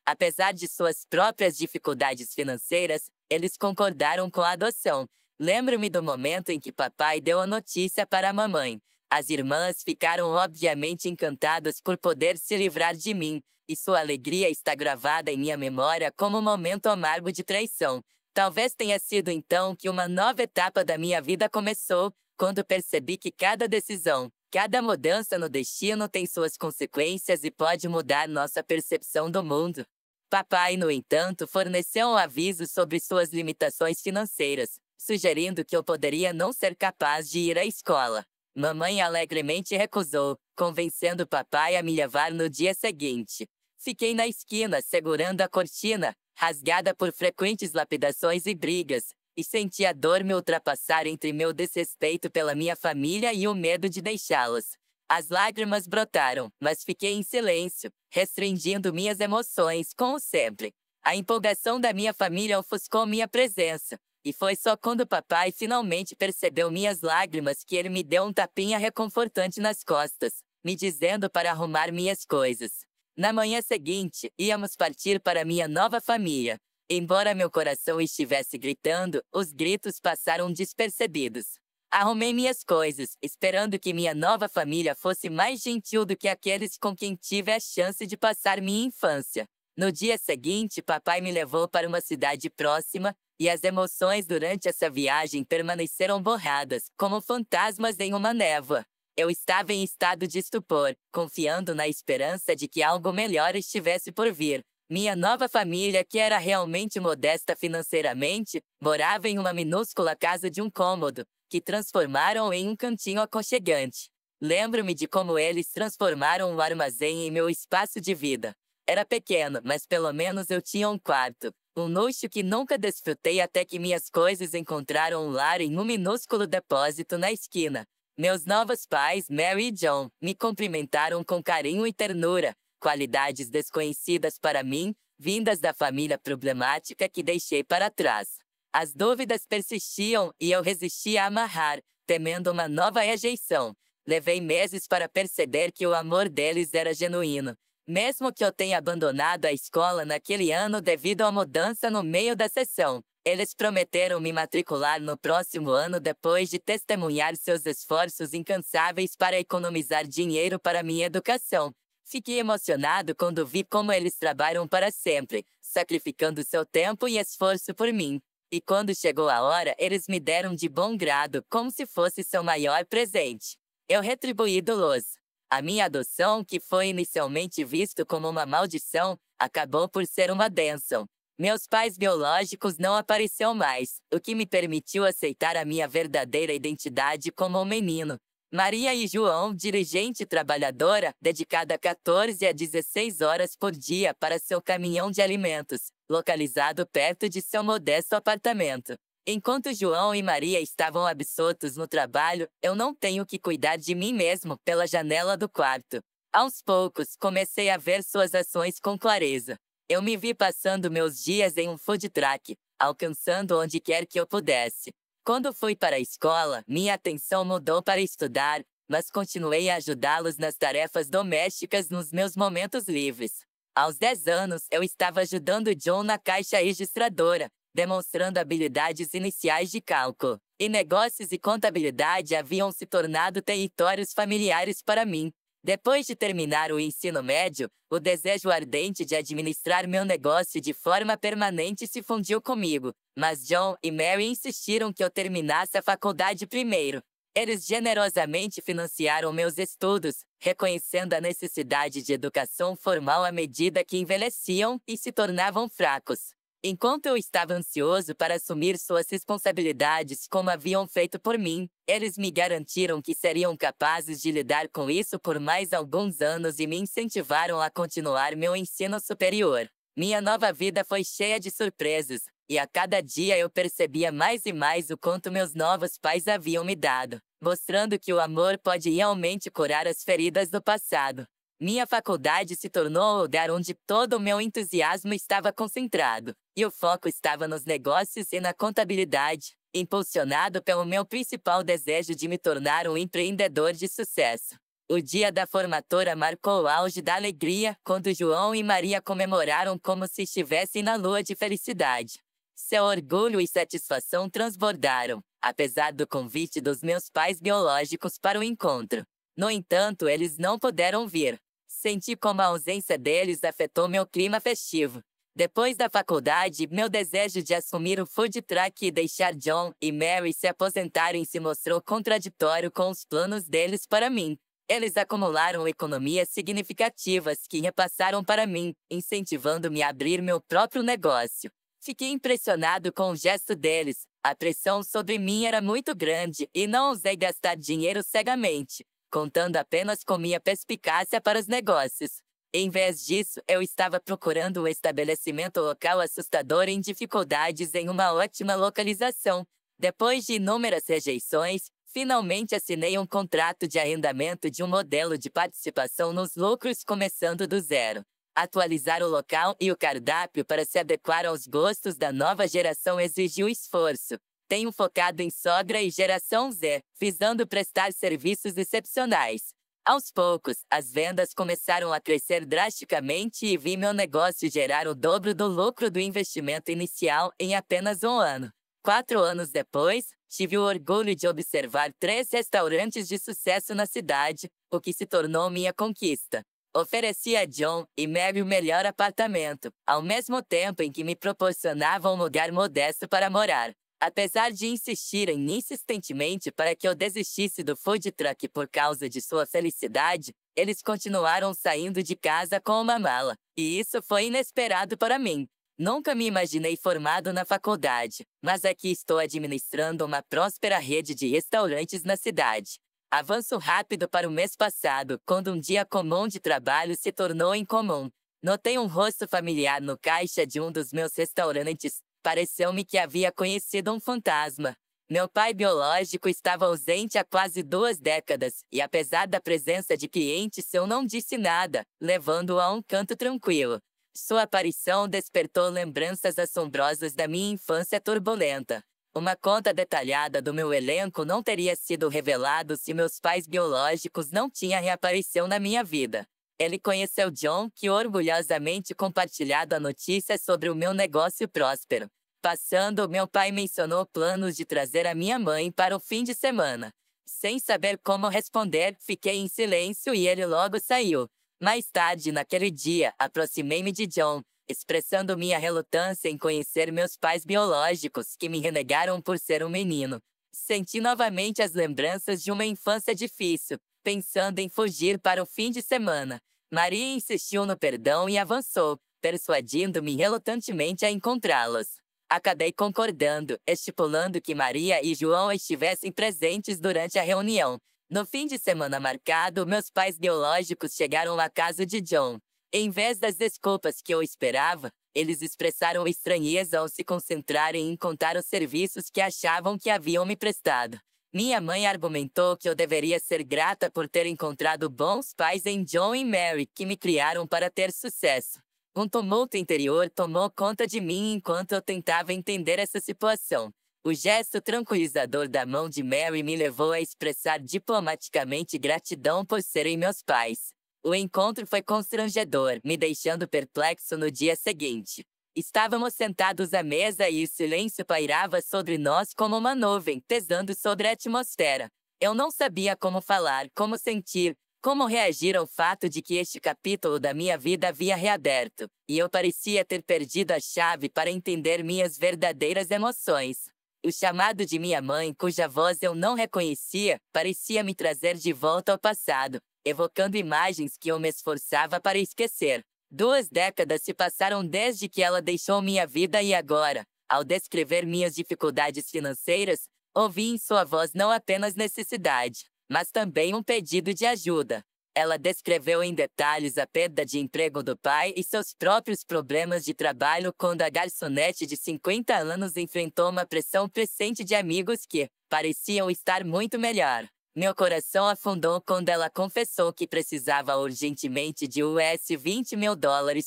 Apesar de suas próprias dificuldades financeiras, eles concordaram com a adoção. Lembro-me do momento em que papai deu a notícia para a mamãe. As irmãs ficaram obviamente encantadas por poder se livrar de mim, e sua alegria está gravada em minha memória como um momento amargo de traição. Talvez tenha sido então que uma nova etapa da minha vida começou, quando percebi que cada decisão, cada mudança no destino tem suas consequências e pode mudar nossa percepção do mundo. Papai, no entanto, forneceu um aviso sobre suas limitações financeiras, sugerindo que eu poderia não ser capaz de ir à escola. Mamãe alegremente recusou, convencendo papai a me levar no dia seguinte. Fiquei na esquina, segurando a cortina, rasgada por frequentes lapidações e brigas, e senti a dor me ultrapassar entre meu desrespeito pela minha família e o medo de deixá-los. As lágrimas brotaram, mas fiquei em silêncio, restringindo minhas emoções, como sempre. A empolgação da minha família ofuscou minha presença, e foi só quando papai finalmente percebeu minhas lágrimas que ele me deu um tapinha reconfortante nas costas, me dizendo para arrumar minhas coisas. Na manhã seguinte, íamos partir para minha nova família. Embora meu coração estivesse gritando, os gritos passaram despercebidos. Arrumei minhas coisas, esperando que minha nova família fosse mais gentil do que aqueles com quem tive a chance de passar minha infância. No dia seguinte, papai me levou para uma cidade próxima, e as emoções durante essa viagem permaneceram borradas, como fantasmas em uma névoa. Eu estava em estado de estupor, confiando na esperança de que algo melhor estivesse por vir. Minha nova família, que era realmente modesta financeiramente, morava em uma minúscula casa de um cômodo, que transformaram em um cantinho aconchegante. Lembro-me de como eles transformaram o armazém em meu espaço de vida. Era pequeno, mas pelo menos eu tinha um quarto. Um luxo que nunca desfrutei até que minhas coisas encontraram um lar em um minúsculo depósito na esquina. Meus novos pais, Mary e John, me cumprimentaram com carinho e ternura, qualidades desconhecidas para mim, vindas da família problemática que deixei para trás. As dúvidas persistiam e eu resistia a amarrar, temendo uma nova rejeição. Levei meses para perceber que o amor deles era genuíno. Mesmo que eu tenha abandonado a escola naquele ano devido à mudança no meio da sessão, eles prometeram me matricular no próximo ano depois de testemunhar seus esforços incansáveis para economizar dinheiro para minha educação. Fiquei emocionado quando vi como eles trabalham para sempre, sacrificando seu tempo e esforço por mim. E quando chegou a hora, eles me deram de bom grado, como se fosse seu maior presente. Eu retribuí doloso. A minha adoção, que foi inicialmente visto como uma maldição, acabou por ser uma bênção. Meus pais biológicos não apareceram mais, o que me permitiu aceitar a minha verdadeira identidade como um menino. Maria e João, dirigente trabalhadora, dedicada 14 a 16 horas por dia para seu caminhão de alimentos, localizado perto de seu modesto apartamento. Enquanto João e Maria estavam absortos no trabalho, eu não tenho que cuidar de mim mesmo pela janela do quarto. Aos poucos, comecei a ver suas ações com clareza. Eu me vi passando meus dias em um food truck, alcançando onde quer que eu pudesse. Quando fui para a escola, minha atenção mudou para estudar, mas continuei a ajudá-los nas tarefas domésticas nos meus momentos livres. Aos 10 anos, eu estava ajudando John na caixa registradora, demonstrando habilidades iniciais de cálculo. E negócios e contabilidade haviam se tornado territórios familiares para mim. Depois de terminar o ensino médio, o desejo ardente de administrar meu negócio de forma permanente se fundiu comigo, mas John e Mary insistiram que eu terminasse a faculdade primeiro. Eles generosamente financiaram meus estudos, reconhecendo a necessidade de educação formal à medida que envelheciam e se tornavam fracos. Enquanto eu estava ansioso para assumir suas responsabilidades como haviam feito por mim, eles me garantiram que seriam capazes de lidar com isso por mais alguns anos e me incentivaram a continuar meu ensino superior. Minha nova vida foi cheia de surpresas, e a cada dia eu percebia mais e mais o quanto meus novos pais haviam me dado, mostrando que o amor pode realmente curar as feridas do passado. Minha faculdade se tornou o lugar onde todo o meu entusiasmo estava concentrado, e o foco estava nos negócios e na contabilidade, impulsionado pelo meu principal desejo de me tornar um empreendedor de sucesso. O dia da formatura marcou o auge da alegria, quando João e Maria comemoraram como se estivessem na lua de felicidade. Seu orgulho e satisfação transbordaram, apesar do convite dos meus pais biológicos para o encontro. No entanto, eles não puderam vir. Senti como a ausência deles afetou meu clima festivo. Depois da faculdade, meu desejo de assumir o food truck e deixar John e Mary se aposentarem se mostrou contraditório com os planos deles para mim. Eles acumularam economias significativas que repassaram para mim, incentivando-me a abrir meu próprio negócio. Fiquei impressionado com o gesto deles. A pressão sobre mim era muito grande e não ousei gastar dinheiro cegamente, contando apenas com minha perspicácia para os negócios. Em vez disso, eu estava procurando um estabelecimento local assustador em dificuldades em uma ótima localização. Depois de inúmeras rejeições, finalmente assinei um contrato de arrendamento de um modelo de participação nos lucros começando do zero. Atualizar o local e o cardápio para se adequar aos gostos da nova geração exigiu esforço. Tenho focado em sogra e geração Z, visando prestar serviços excepcionais. Aos poucos, as vendas começaram a crescer drasticamente e vi meu negócio gerar o dobro do lucro do investimento inicial em apenas um ano. 4 anos depois, tive o orgulho de observar 3 restaurantes de sucesso na cidade, o que se tornou minha conquista. Ofereci a John e Mary o melhor apartamento, ao mesmo tempo em que me proporcionavam um lugar modesto para morar. Apesar de insistirem insistentemente para que eu desistisse do food truck por causa de sua felicidade, eles continuaram saindo de casa com uma mala, e isso foi inesperado para mim. Nunca me imaginei formado na faculdade, mas aqui estou administrando uma próspera rede de restaurantes na cidade. Avanço rápido para o mês passado, quando um dia comum de trabalho se tornou incomum. Notei um rosto familiar no caixa de um dos meus restaurantes. Pareceu-me que havia conhecido um fantasma. Meu pai biológico estava ausente há quase 2 décadas, e apesar da presença de clientes eu não disse nada, levando-o a um canto tranquilo. Sua aparição despertou lembranças assombrosas da minha infância turbulenta. Uma conta detalhada do meu elenco não teria sido revelado se meus pais biológicos não tinham reaparecido na minha vida. Ele conheceu John, que orgulhosamente compartilhado a notícia sobre o meu negócio próspero. Passando, meu pai mencionou planos de trazer a minha mãe para o fim de semana. Sem saber como responder, fiquei em silêncio e ele logo saiu. Mais tarde, naquele dia, aproximei-me de John, expressando minha relutância em conhecer meus pais biológicos, que me renegaram por ser um menino. Senti novamente as lembranças de uma infância difícil, pensando em fugir para o fim de semana. Maria insistiu no perdão e avançou, persuadindo-me relutantemente a encontrá-los. Acabei concordando, estipulando que Maria e João estivessem presentes durante a reunião. No fim de semana marcado, meus pais biológicos chegaram à casa de John. Em vez das desculpas que eu esperava, eles expressaram estranheza ao se concentrarem em contar os serviços que achavam que haviam me prestado. Minha mãe argumentou que eu deveria ser grata por ter encontrado bons pais em John e Mary, que me criaram para ter sucesso. Um tumulto interior tomou conta de mim enquanto eu tentava entender essa situação. O gesto tranquilizador da mão de Mary me levou a expressar diplomaticamente gratidão por serem meus pais. O encontro foi constrangedor, me deixando perplexo no dia seguinte. Estávamos sentados à mesa e o silêncio pairava sobre nós como uma nuvem, pesando sobre a atmosfera. Eu não sabia como falar, como sentir, como reagir ao fato de que este capítulo da minha vida havia reaberto, e eu parecia ter perdido a chave para entender minhas verdadeiras emoções. O chamado de minha mãe, cuja voz eu não reconhecia, parecia me trazer de volta ao passado, evocando imagens que eu me esforçava para esquecer. 2 décadas se passaram desde que ela deixou minha vida e agora, ao descrever minhas dificuldades financeiras, ouvi em sua voz não apenas necessidade, mas também um pedido de ajuda. Ela descreveu em detalhes a perda de emprego do pai e seus próprios problemas de trabalho quando a garçonete de 50 anos enfrentou uma pressão crescente de amigos que pareciam estar muito melhor. Meu coração afundou quando ela confessou que precisava urgentemente de $20 mil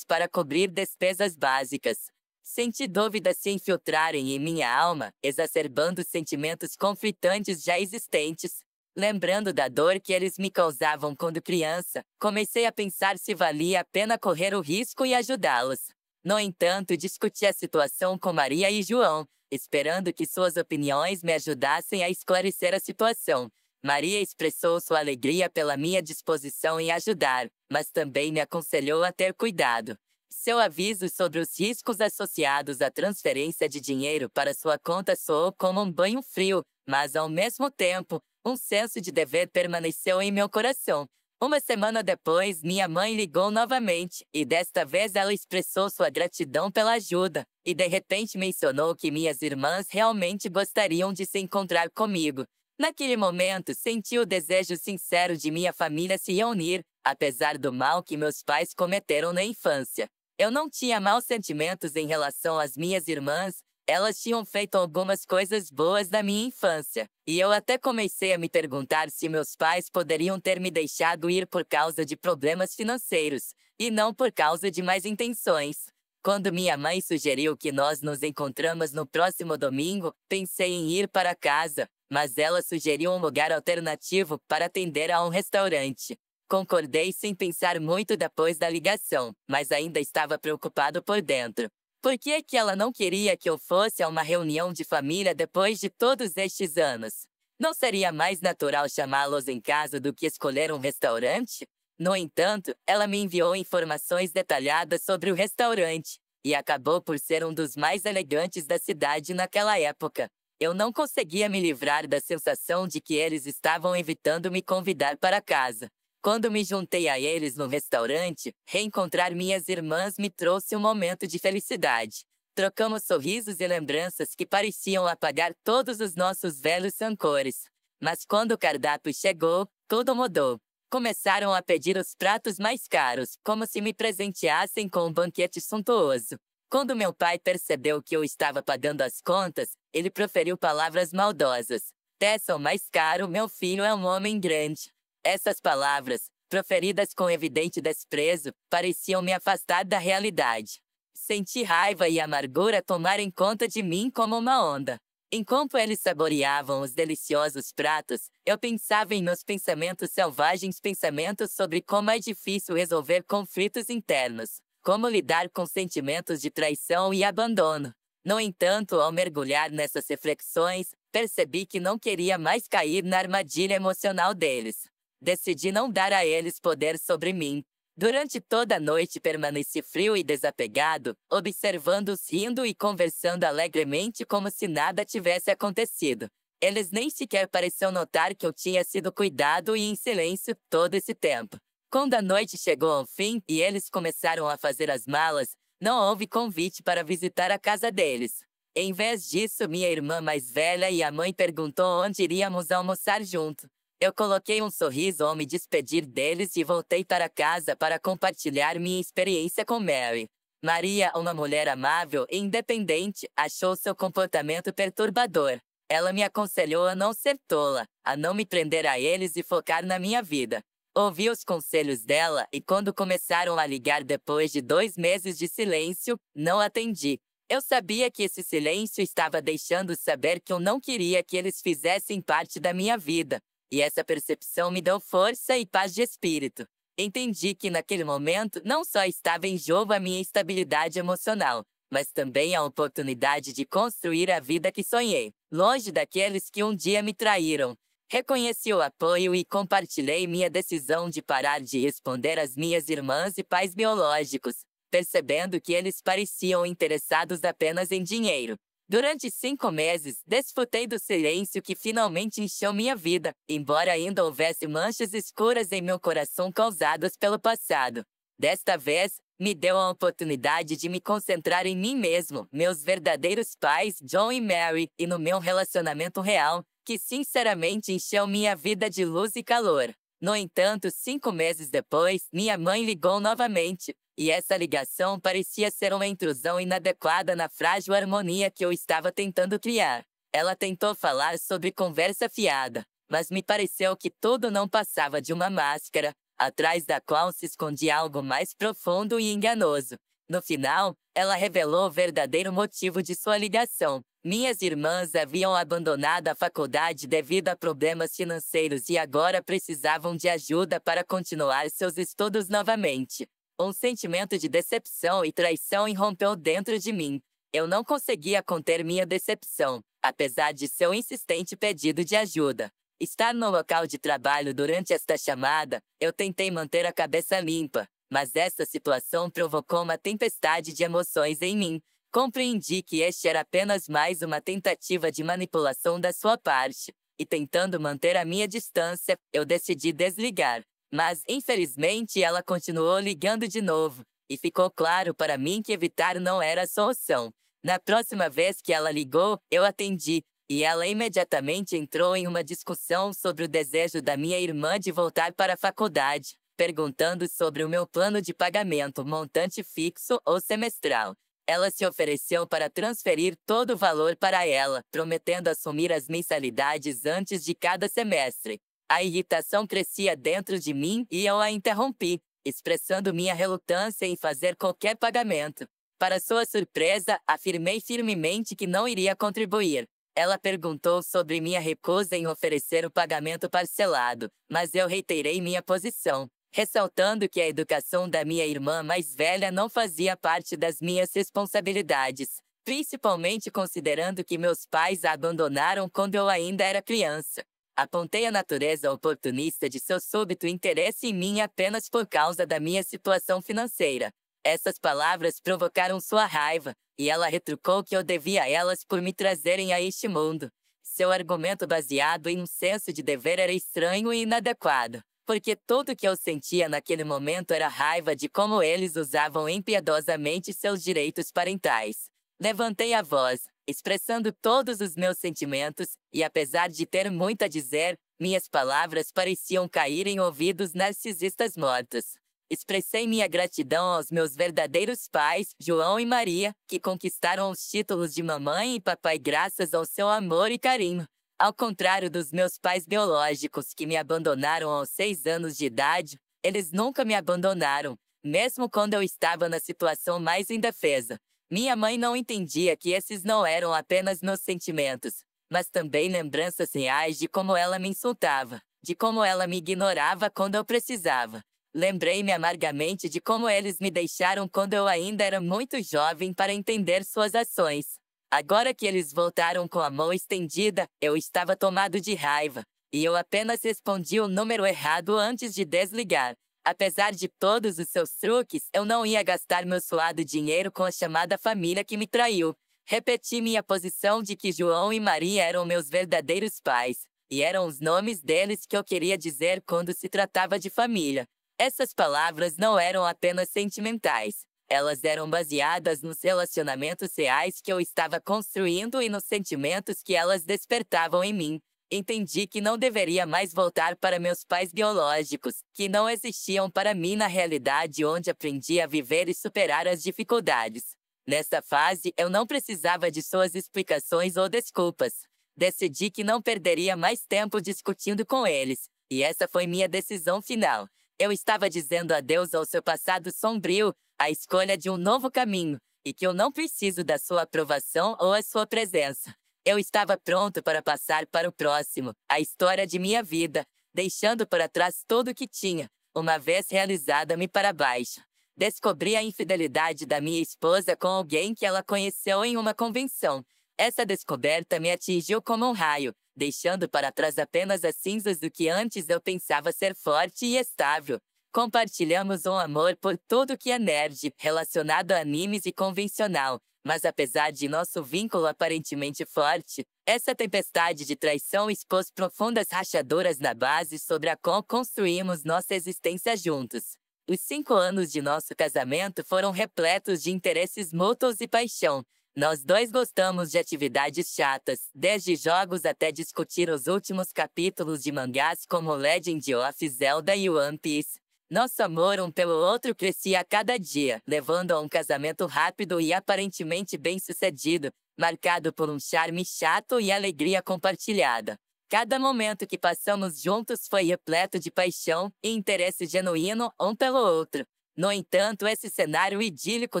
para cobrir despesas básicas. Senti dúvidas se infiltrarem em minha alma, exacerbando sentimentos conflitantes já existentes. Lembrando da dor que eles me causavam quando criança, comecei a pensar se valia a pena correr o risco e ajudá-los. No entanto, discuti a situação com Maria e João, esperando que suas opiniões me ajudassem a esclarecer a situação. Maria expressou sua alegria pela minha disposição em ajudar, mas também me aconselhou a ter cuidado. Seu aviso sobre os riscos associados à transferência de dinheiro para sua conta soou como um banho frio, mas ao mesmo tempo, um senso de dever permaneceu em meu coração. Uma semana depois, minha mãe ligou novamente, e desta vez ela expressou sua gratidão pela ajuda, e de repente mencionou que minhas irmãs realmente gostariam de se encontrar comigo. Naquele momento, senti o desejo sincero de minha família se reunir, apesar do mal que meus pais cometeram na infância. Eu não tinha maus sentimentos em relação às minhas irmãs, elas tinham feito algumas coisas boas na minha infância, e eu até comecei a me perguntar se meus pais poderiam ter me deixado ir por causa de problemas financeiros, e não por causa de más intenções. Quando minha mãe sugeriu que nós nos encontramos no próximo domingo, pensei em ir para casa, mas ela sugeriu um lugar alternativo para atender a um restaurante. Concordei sem pensar muito depois da ligação, mas ainda estava preocupado por dentro. Por que é que ela não queria que eu fosse a uma reunião de família depois de todos estes anos? Não seria mais natural chamá-los em casa do que escolher um restaurante? No entanto, ela me enviou informações detalhadas sobre o restaurante, e acabou por ser um dos mais elegantes da cidade naquela época. Eu não conseguia me livrar da sensação de que eles estavam evitando me convidar para casa. Quando me juntei a eles no restaurante, reencontrar minhas irmãs me trouxe um momento de felicidade. Trocamos sorrisos e lembranças que pareciam apagar todos os nossos velhos rancores. Mas quando o cardápio chegou, tudo mudou. Começaram a pedir os pratos mais caros, como se me presenteassem com um banquete suntuoso. Quando meu pai percebeu que eu estava pagando as contas, ele proferiu palavras maldosas. Peçam mais caro, meu filho é um homem grande. Essas palavras, proferidas com evidente desprezo, pareciam me afastar da realidade. Senti raiva e amargura tomarem conta de mim como uma onda. Enquanto eles saboreavam os deliciosos pratos, eu pensava em meus pensamentos selvagens, pensamentos sobre como é difícil resolver conflitos internos, como lidar com sentimentos de traição e abandono. No entanto, ao mergulhar nessas reflexões, percebi que não queria mais cair na armadilha emocional deles. Decidi não dar a eles poder sobre mim. Durante toda a noite permaneci frio e desapegado, observando-os rindo e conversando alegremente como se nada tivesse acontecido. Eles nem sequer pareciam notar que eu tinha sido cuidado e em silêncio todo esse tempo. Quando a noite chegou ao fim e eles começaram a fazer as malas, não houve convite para visitar a casa deles. Em vez disso, minha irmã mais velha e a mãe perguntou onde iríamos almoçar junto. Eu coloquei um sorriso ao me despedir deles e voltei para casa para compartilhar minha experiência com Mary. Maria, uma mulher amável e independente, achou seu comportamento perturbador. Ela me aconselhou a não ser tola, a não me prender a eles e focar na minha vida. Ouvi os conselhos dela e quando começaram a ligar depois de 2 meses de silêncio, não atendi. Eu sabia que esse silêncio estava deixando saber que eu não queria que eles fizessem parte da minha vida. E essa percepção me deu força e paz de espírito. Entendi que naquele momento não só estava em jogo a minha estabilidade emocional, mas também a oportunidade de construir a vida que sonhei, longe daqueles que um dia me traíram. Reconheci o apoio e compartilhei minha decisão de parar de responder às minhas irmãs e pais biológicos, percebendo que eles pareciam interessados apenas em dinheiro. Durante 5 meses, desfrutei do silêncio que finalmente encheu minha vida, embora ainda houvesse manchas escuras em meu coração causadas pelo passado. Desta vez, me deu a oportunidade de me concentrar em mim mesmo, meus verdadeiros pais, John e Mary, e no meu relacionamento real, que sinceramente encheu minha vida de luz e calor. No entanto, 5 meses depois, minha mãe ligou novamente, e essa ligação parecia ser uma intrusão inadequada na frágil harmonia que eu estava tentando criar. Ela tentou falar sobre conversa fiada, mas me pareceu que tudo não passava de uma máscara, atrás da qual se escondia algo mais profundo e enganoso. No final, ela revelou o verdadeiro motivo de sua ligação. Minhas irmãs haviam abandonado a faculdade devido a problemas financeiros e agora precisavam de ajuda para continuar seus estudos novamente. Um sentimento de decepção e traição irrompeu dentro de mim. Eu não conseguia conter minha decepção, apesar de seu insistente pedido de ajuda. Estar no local de trabalho durante esta chamada, eu tentei manter a cabeça limpa, mas essa situação provocou uma tempestade de emoções em mim. Compreendi que este era apenas mais uma tentativa de manipulação da sua parte, e tentando manter a minha distância, eu decidi desligar. Mas, infelizmente, ela continuou ligando de novo, e ficou claro para mim que evitar não era a solução. Na próxima vez que ela ligou, eu atendi, e ela imediatamente entrou em uma discussão sobre o desejo da minha irmã de voltar para a faculdade, perguntando sobre o meu plano de pagamento, montante fixo ou semestral. Ela se ofereceu para transferir todo o valor para ela, prometendo assumir as mensalidades antes de cada semestre. A irritação crescia dentro de mim e eu a interrompi, expressando minha relutância em fazer qualquer pagamento. Para sua surpresa, afirmei firmemente que não iria contribuir. Ela perguntou sobre minha recusa em oferecer o pagamento parcelado, mas eu reiterei minha posição, ressaltando que a educação da minha irmã mais velha não fazia parte das minhas responsabilidades, principalmente considerando que meus pais a abandonaram quando eu ainda era criança. Apontei a natureza oportunista de seu súbito interesse em mim apenas por causa da minha situação financeira. Essas palavras provocaram sua raiva, e ela retrucou que eu devia a elas por me trazerem a este mundo. Seu argumento baseado em um senso de dever era estranho e inadequado, porque tudo que eu sentia naquele momento era raiva de como eles usavam impiedosamente seus direitos parentais. Levantei a voz, expressando todos os meus sentimentos, e apesar de ter muito a dizer, minhas palavras pareciam cair em ouvidos narcisistas mortos. Expressei minha gratidão aos meus verdadeiros pais, João e Maria, que conquistaram os títulos de mamãe e papai graças ao seu amor e carinho. Ao contrário dos meus pais biológicos, que me abandonaram aos 6 anos de idade, eles nunca me abandonaram, mesmo quando eu estava na situação mais indefesa. Minha mãe não entendia que esses não eram apenas meus sentimentos, mas também lembranças reais de como ela me insultava, de como ela me ignorava quando eu precisava. Lembrei-me amargamente de como eles me deixaram quando eu ainda era muito jovem para entender suas ações. Agora que eles voltaram com a mão estendida, eu estava tomado de raiva, e eu apenas respondi o número errado antes de desligar. Apesar de todos os seus truques, eu não ia gastar meu suado dinheiro com a chamada família que me traiu. Repeti minha posição de que João e Maria eram meus verdadeiros pais, e eram os nomes deles que eu queria dizer quando se tratava de família. Essas palavras não eram apenas sentimentais. Elas eram baseadas nos relacionamentos reais que eu estava construindo e nos sentimentos que elas despertavam em mim. Entendi que não deveria mais voltar para meus pais biológicos, que não existiam para mim na realidade onde aprendi a viver e superar as dificuldades. Nesta fase, eu não precisava de suas explicações ou desculpas. Decidi que não perderia mais tempo discutindo com eles, e essa foi minha decisão final. Eu estava dizendo adeus ao seu passado sombrio, à escolha de um novo caminho, e que eu não preciso da sua aprovação ou a sua presença. Eu estava pronto para passar para o próximo, a história de minha vida, deixando para trás tudo o que tinha, uma vez realizada-me para baixo. Descobri a infidelidade da minha esposa com alguém que ela conheceu em uma convenção. Essa descoberta me atingiu como um raio, deixando para trás apenas as cinzas do que antes eu pensava ser forte e estável. Compartilhamos um amor por tudo que é nerd, relacionado a animes e convencional. Mas apesar de nosso vínculo aparentemente forte, essa tempestade de traição expôs profundas rachaduras na base sobre a qual construímos nossa existência juntos. Os 5 anos de nosso casamento foram repletos de interesses mútuos e paixão. Nós dois gostamos de atividades chatas, desde jogos até discutir os últimos capítulos de mangás como Legend of Zelda e One Piece. Nosso amor um pelo outro crescia a cada dia, levando a um casamento rápido e aparentemente bem-sucedido, marcado por um charme chato e alegria compartilhada. Cada momento que passamos juntos foi repleto de paixão e interesse genuíno um pelo outro. No entanto, esse cenário idílico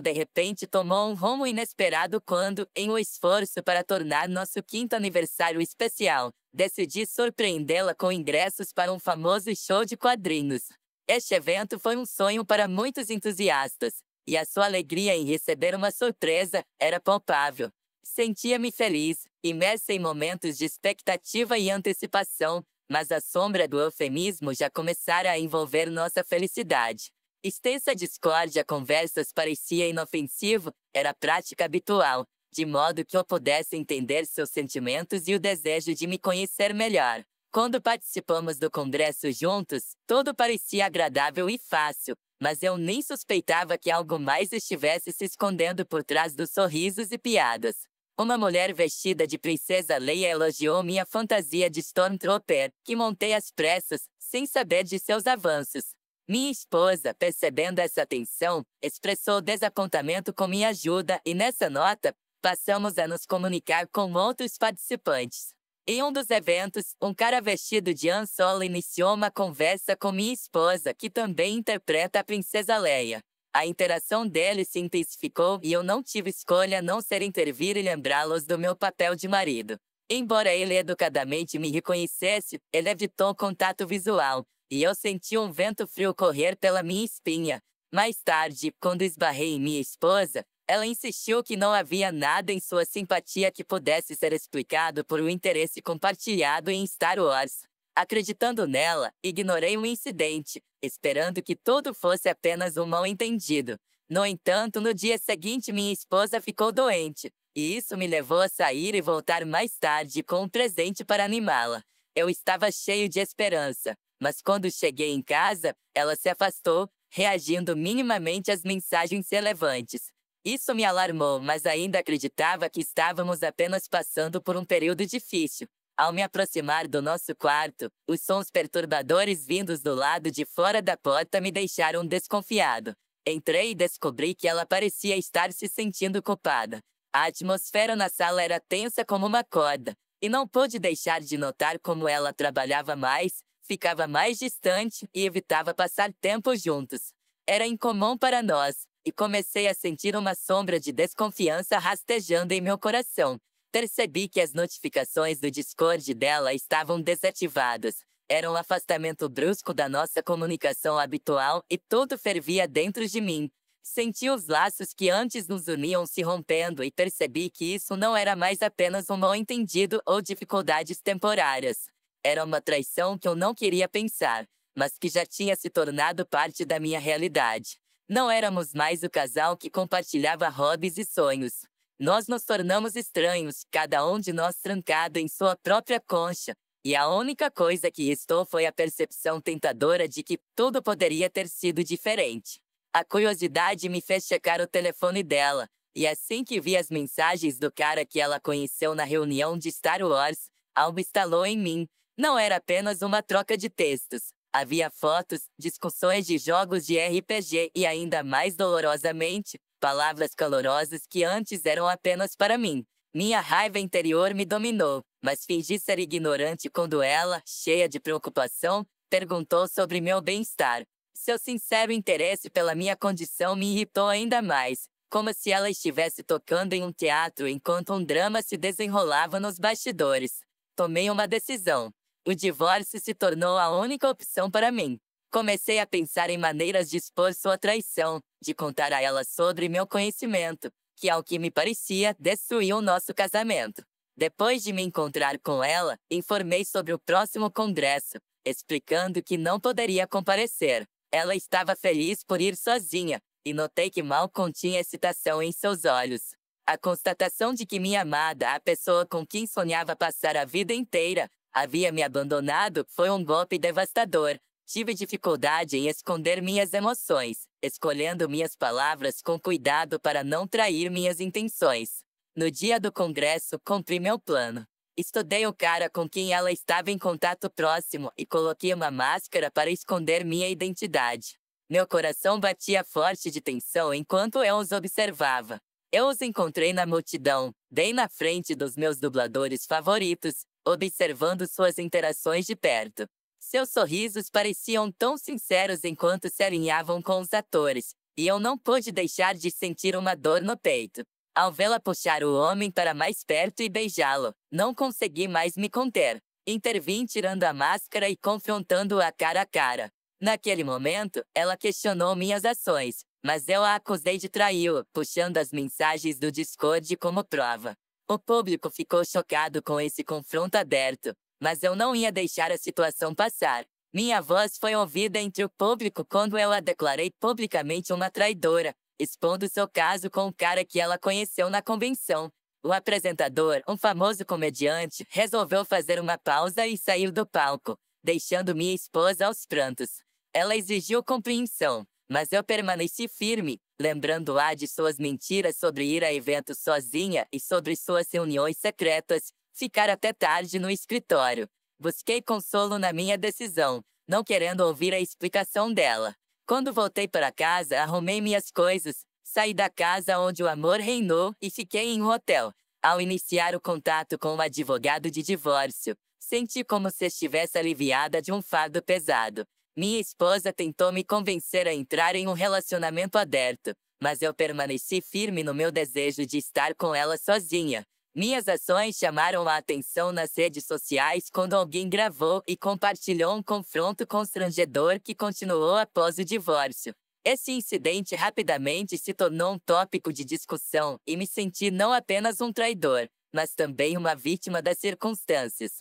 de repente tomou um rumo inesperado quando, em um esforço para tornar nosso 5º aniversário especial, decidi surpreendê-la com ingressos para um famoso show de quadrinhos. Este evento foi um sonho para muitos entusiastas, e a sua alegria em receber uma surpresa era palpável. Sentia-me feliz, imersa em momentos de expectativa e antecipação, mas a sombra do eufemismo já começara a envolver nossa felicidade. Extensa discórdia, conversas parecia inofensivo, era prática habitual, de modo que eu pudesse entender seus sentimentos e o desejo de me conhecer melhor. Quando participamos do congresso juntos, tudo parecia agradável e fácil, mas eu nem suspeitava que algo mais estivesse se escondendo por trás dos sorrisos e piadas. Uma mulher vestida de princesa Leia elogiou minha fantasia de Stormtrooper, que montei às pressas, sem saber de seus avanços. Minha esposa, percebendo essa atenção, expressou desapontamento com minha ajuda e, nessa nota, passamos a nos comunicar com outros participantes. Em um dos eventos, um cara vestido de Han Solo iniciou uma conversa com minha esposa, que também interpreta a princesa Leia. A interação deles se intensificou e eu não tive escolha a não ser intervir e lembrá-los do meu papel de marido. Embora ele educadamente me reconhecesse, ele evitou contato visual, e eu senti um vento frio correr pela minha espinha. Mais tarde, quando esbarrei em minha esposa, ela insistiu que não havia nada em sua simpatia que pudesse ser explicado por um interesse compartilhado em Star Wars. Acreditando nela, ignorei o incidente, esperando que tudo fosse apenas um mal-entendido. No entanto, no dia seguinte minha esposa ficou doente, e isso me levou a sair e voltar mais tarde com um presente para animá-la. Eu estava cheio de esperança, mas quando cheguei em casa, ela se afastou, reagindo minimamente às mensagens relevantes. Isso me alarmou, mas ainda acreditava que estávamos apenas passando por um período difícil. Ao me aproximar do nosso quarto, os sons perturbadores vindos do lado de fora da porta me deixaram desconfiado. Entrei e descobri que ela parecia estar se sentindo culpada. A atmosfera na sala era tensa como uma corda, e não pude deixar de notar como ela trabalhava mais, ficava mais distante e evitava passar tempo juntos. Era incomum para nós, e comecei a sentir uma sombra de desconfiança rastejando em meu coração. Percebi que as notificações do Discord dela estavam desativadas. Era um afastamento brusco da nossa comunicação habitual e tudo fervia dentro de mim. Senti os laços que antes nos uniam se rompendo e percebi que isso não era mais apenas um mal-entendido ou dificuldades temporárias. Era uma traição que eu não queria pensar, mas que já tinha se tornado parte da minha realidade. Não éramos mais o casal que compartilhava hobbies e sonhos. Nós nos tornamos estranhos, cada um de nós trancado em sua própria concha, e a única coisa que restou foi a percepção tentadora de que tudo poderia ter sido diferente. A curiosidade me fez checar o telefone dela, e assim que vi as mensagens do cara que ela conheceu na reunião de Star Wars, Algo estalou em mim. Não era apenas uma troca de textos. Havia fotos, discussões de jogos de RPG e, ainda mais dolorosamente, palavras calorosas que antes eram apenas para mim. Minha raiva interior me dominou, mas fingi ser ignorante quando ela, cheia de preocupação, perguntou sobre meu bem-estar. Seu sincero interesse pela minha condição me irritou ainda mais, como se ela estivesse tocando em um teatro enquanto um drama se desenrolava nos bastidores. Tomei uma decisão. O divórcio se tornou a única opção para mim. Comecei a pensar em maneiras de expor sua traição, de contar a ela sobre meu conhecimento, que, ao que me parecia, destruiu nosso casamento. Depois de me encontrar com ela, informei sobre o próximo congresso, explicando que não poderia comparecer. Ela estava feliz por ir sozinha, e notei que mal continha excitação em seus olhos. A constatação de que minha amada, a pessoa com quem sonhava passar a vida inteira, havia me abandonado foi um golpe devastador. Tive dificuldade em esconder minhas emoções, escolhendo minhas palavras com cuidado para não trair minhas intenções. No dia do congresso, cumpri meu plano. Estudei o cara com quem ela estava em contato próximo e coloquei uma máscara para esconder minha identidade. Meu coração batia forte de tensão enquanto eu os observava. Eu os encontrei na multidão, bem na frente dos meus dubladores favoritos, observando suas interações de perto. Seus sorrisos pareciam tão sinceros enquanto se alinhavam com os atores, e eu não pude deixar de sentir uma dor no peito. Ao vê-la puxar o homem para mais perto e beijá-lo, não consegui mais me conter. Intervim tirando a máscara e confrontando-a cara a cara. Naquele momento, ela questionou minhas ações, mas eu a acusei de traí-lo, puxando as mensagens do Discord como prova. O público ficou chocado com esse confronto aberto, mas eu não ia deixar a situação passar. Minha voz foi ouvida entre o público quando eu a declarei publicamente uma traidora, expondo seu caso com o cara que ela conheceu na convenção. O apresentador, um famoso comediante, resolveu fazer uma pausa e sair do palco, deixando minha esposa aos prantos. Ela exigiu compreensão, mas eu permaneci firme, lembrando-a de suas mentiras sobre ir a eventos sozinha e sobre suas reuniões secretas, ficar até tarde no escritório. Busquei consolo na minha decisão, não querendo ouvir a explicação dela. Quando voltei para casa, arrumei minhas coisas, saí da casa onde o amor reinou e fiquei em um hotel. Ao iniciar o contato com o advogado de divórcio, senti como se estivesse aliviada de um fardo pesado. Minha esposa tentou me convencer a entrar em um relacionamento aberto, mas eu permaneci firme no meu desejo de estar com ela sozinha. Minhas ações chamaram a atenção nas redes sociais quando alguém gravou e compartilhou um confronto constrangedor que continuou após o divórcio. Esse incidente rapidamente se tornou um tópico de discussão e me senti não apenas um traidor, mas também uma vítima das circunstâncias.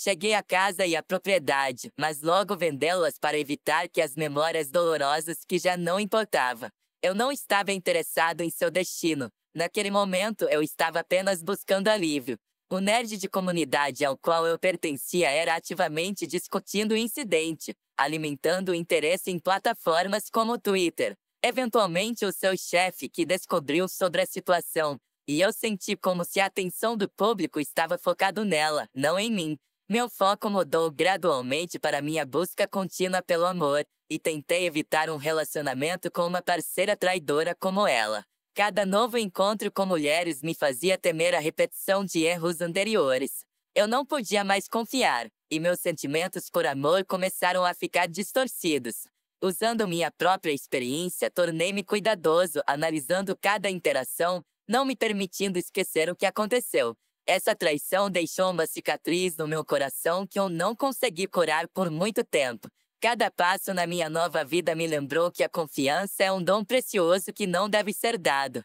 Cheguei à casa e à propriedade, mas logo vendê-las para evitar que as memórias dolorosas que já não importava. Eu não estava interessado em seu destino. Naquele momento, eu estava apenas buscando alívio. O nerd de comunidade ao qual eu pertencia era ativamente discutindo o incidente, alimentando o interesse em plataformas como o Twitter. Eventualmente, o seu chefe que descobriu sobre a situação, e eu senti como se a atenção do público estava focado nela, não em mim. Meu foco mudou gradualmente para minha busca contínua pelo amor, e tentei evitar um relacionamento com uma parceira traidora como ela. Cada novo encontro com mulheres me fazia temer a repetição de erros anteriores. Eu não podia mais confiar, e meus sentimentos por amor começaram a ficar distorcidos. Usando minha própria experiência, tornei-me cuidadoso, analisando cada interação, não me permitindo esquecer o que aconteceu. Essa traição deixou uma cicatriz no meu coração que eu não consegui curar por muito tempo. Cada passo na minha nova vida me lembrou que a confiança é um dom precioso que não deve ser dado.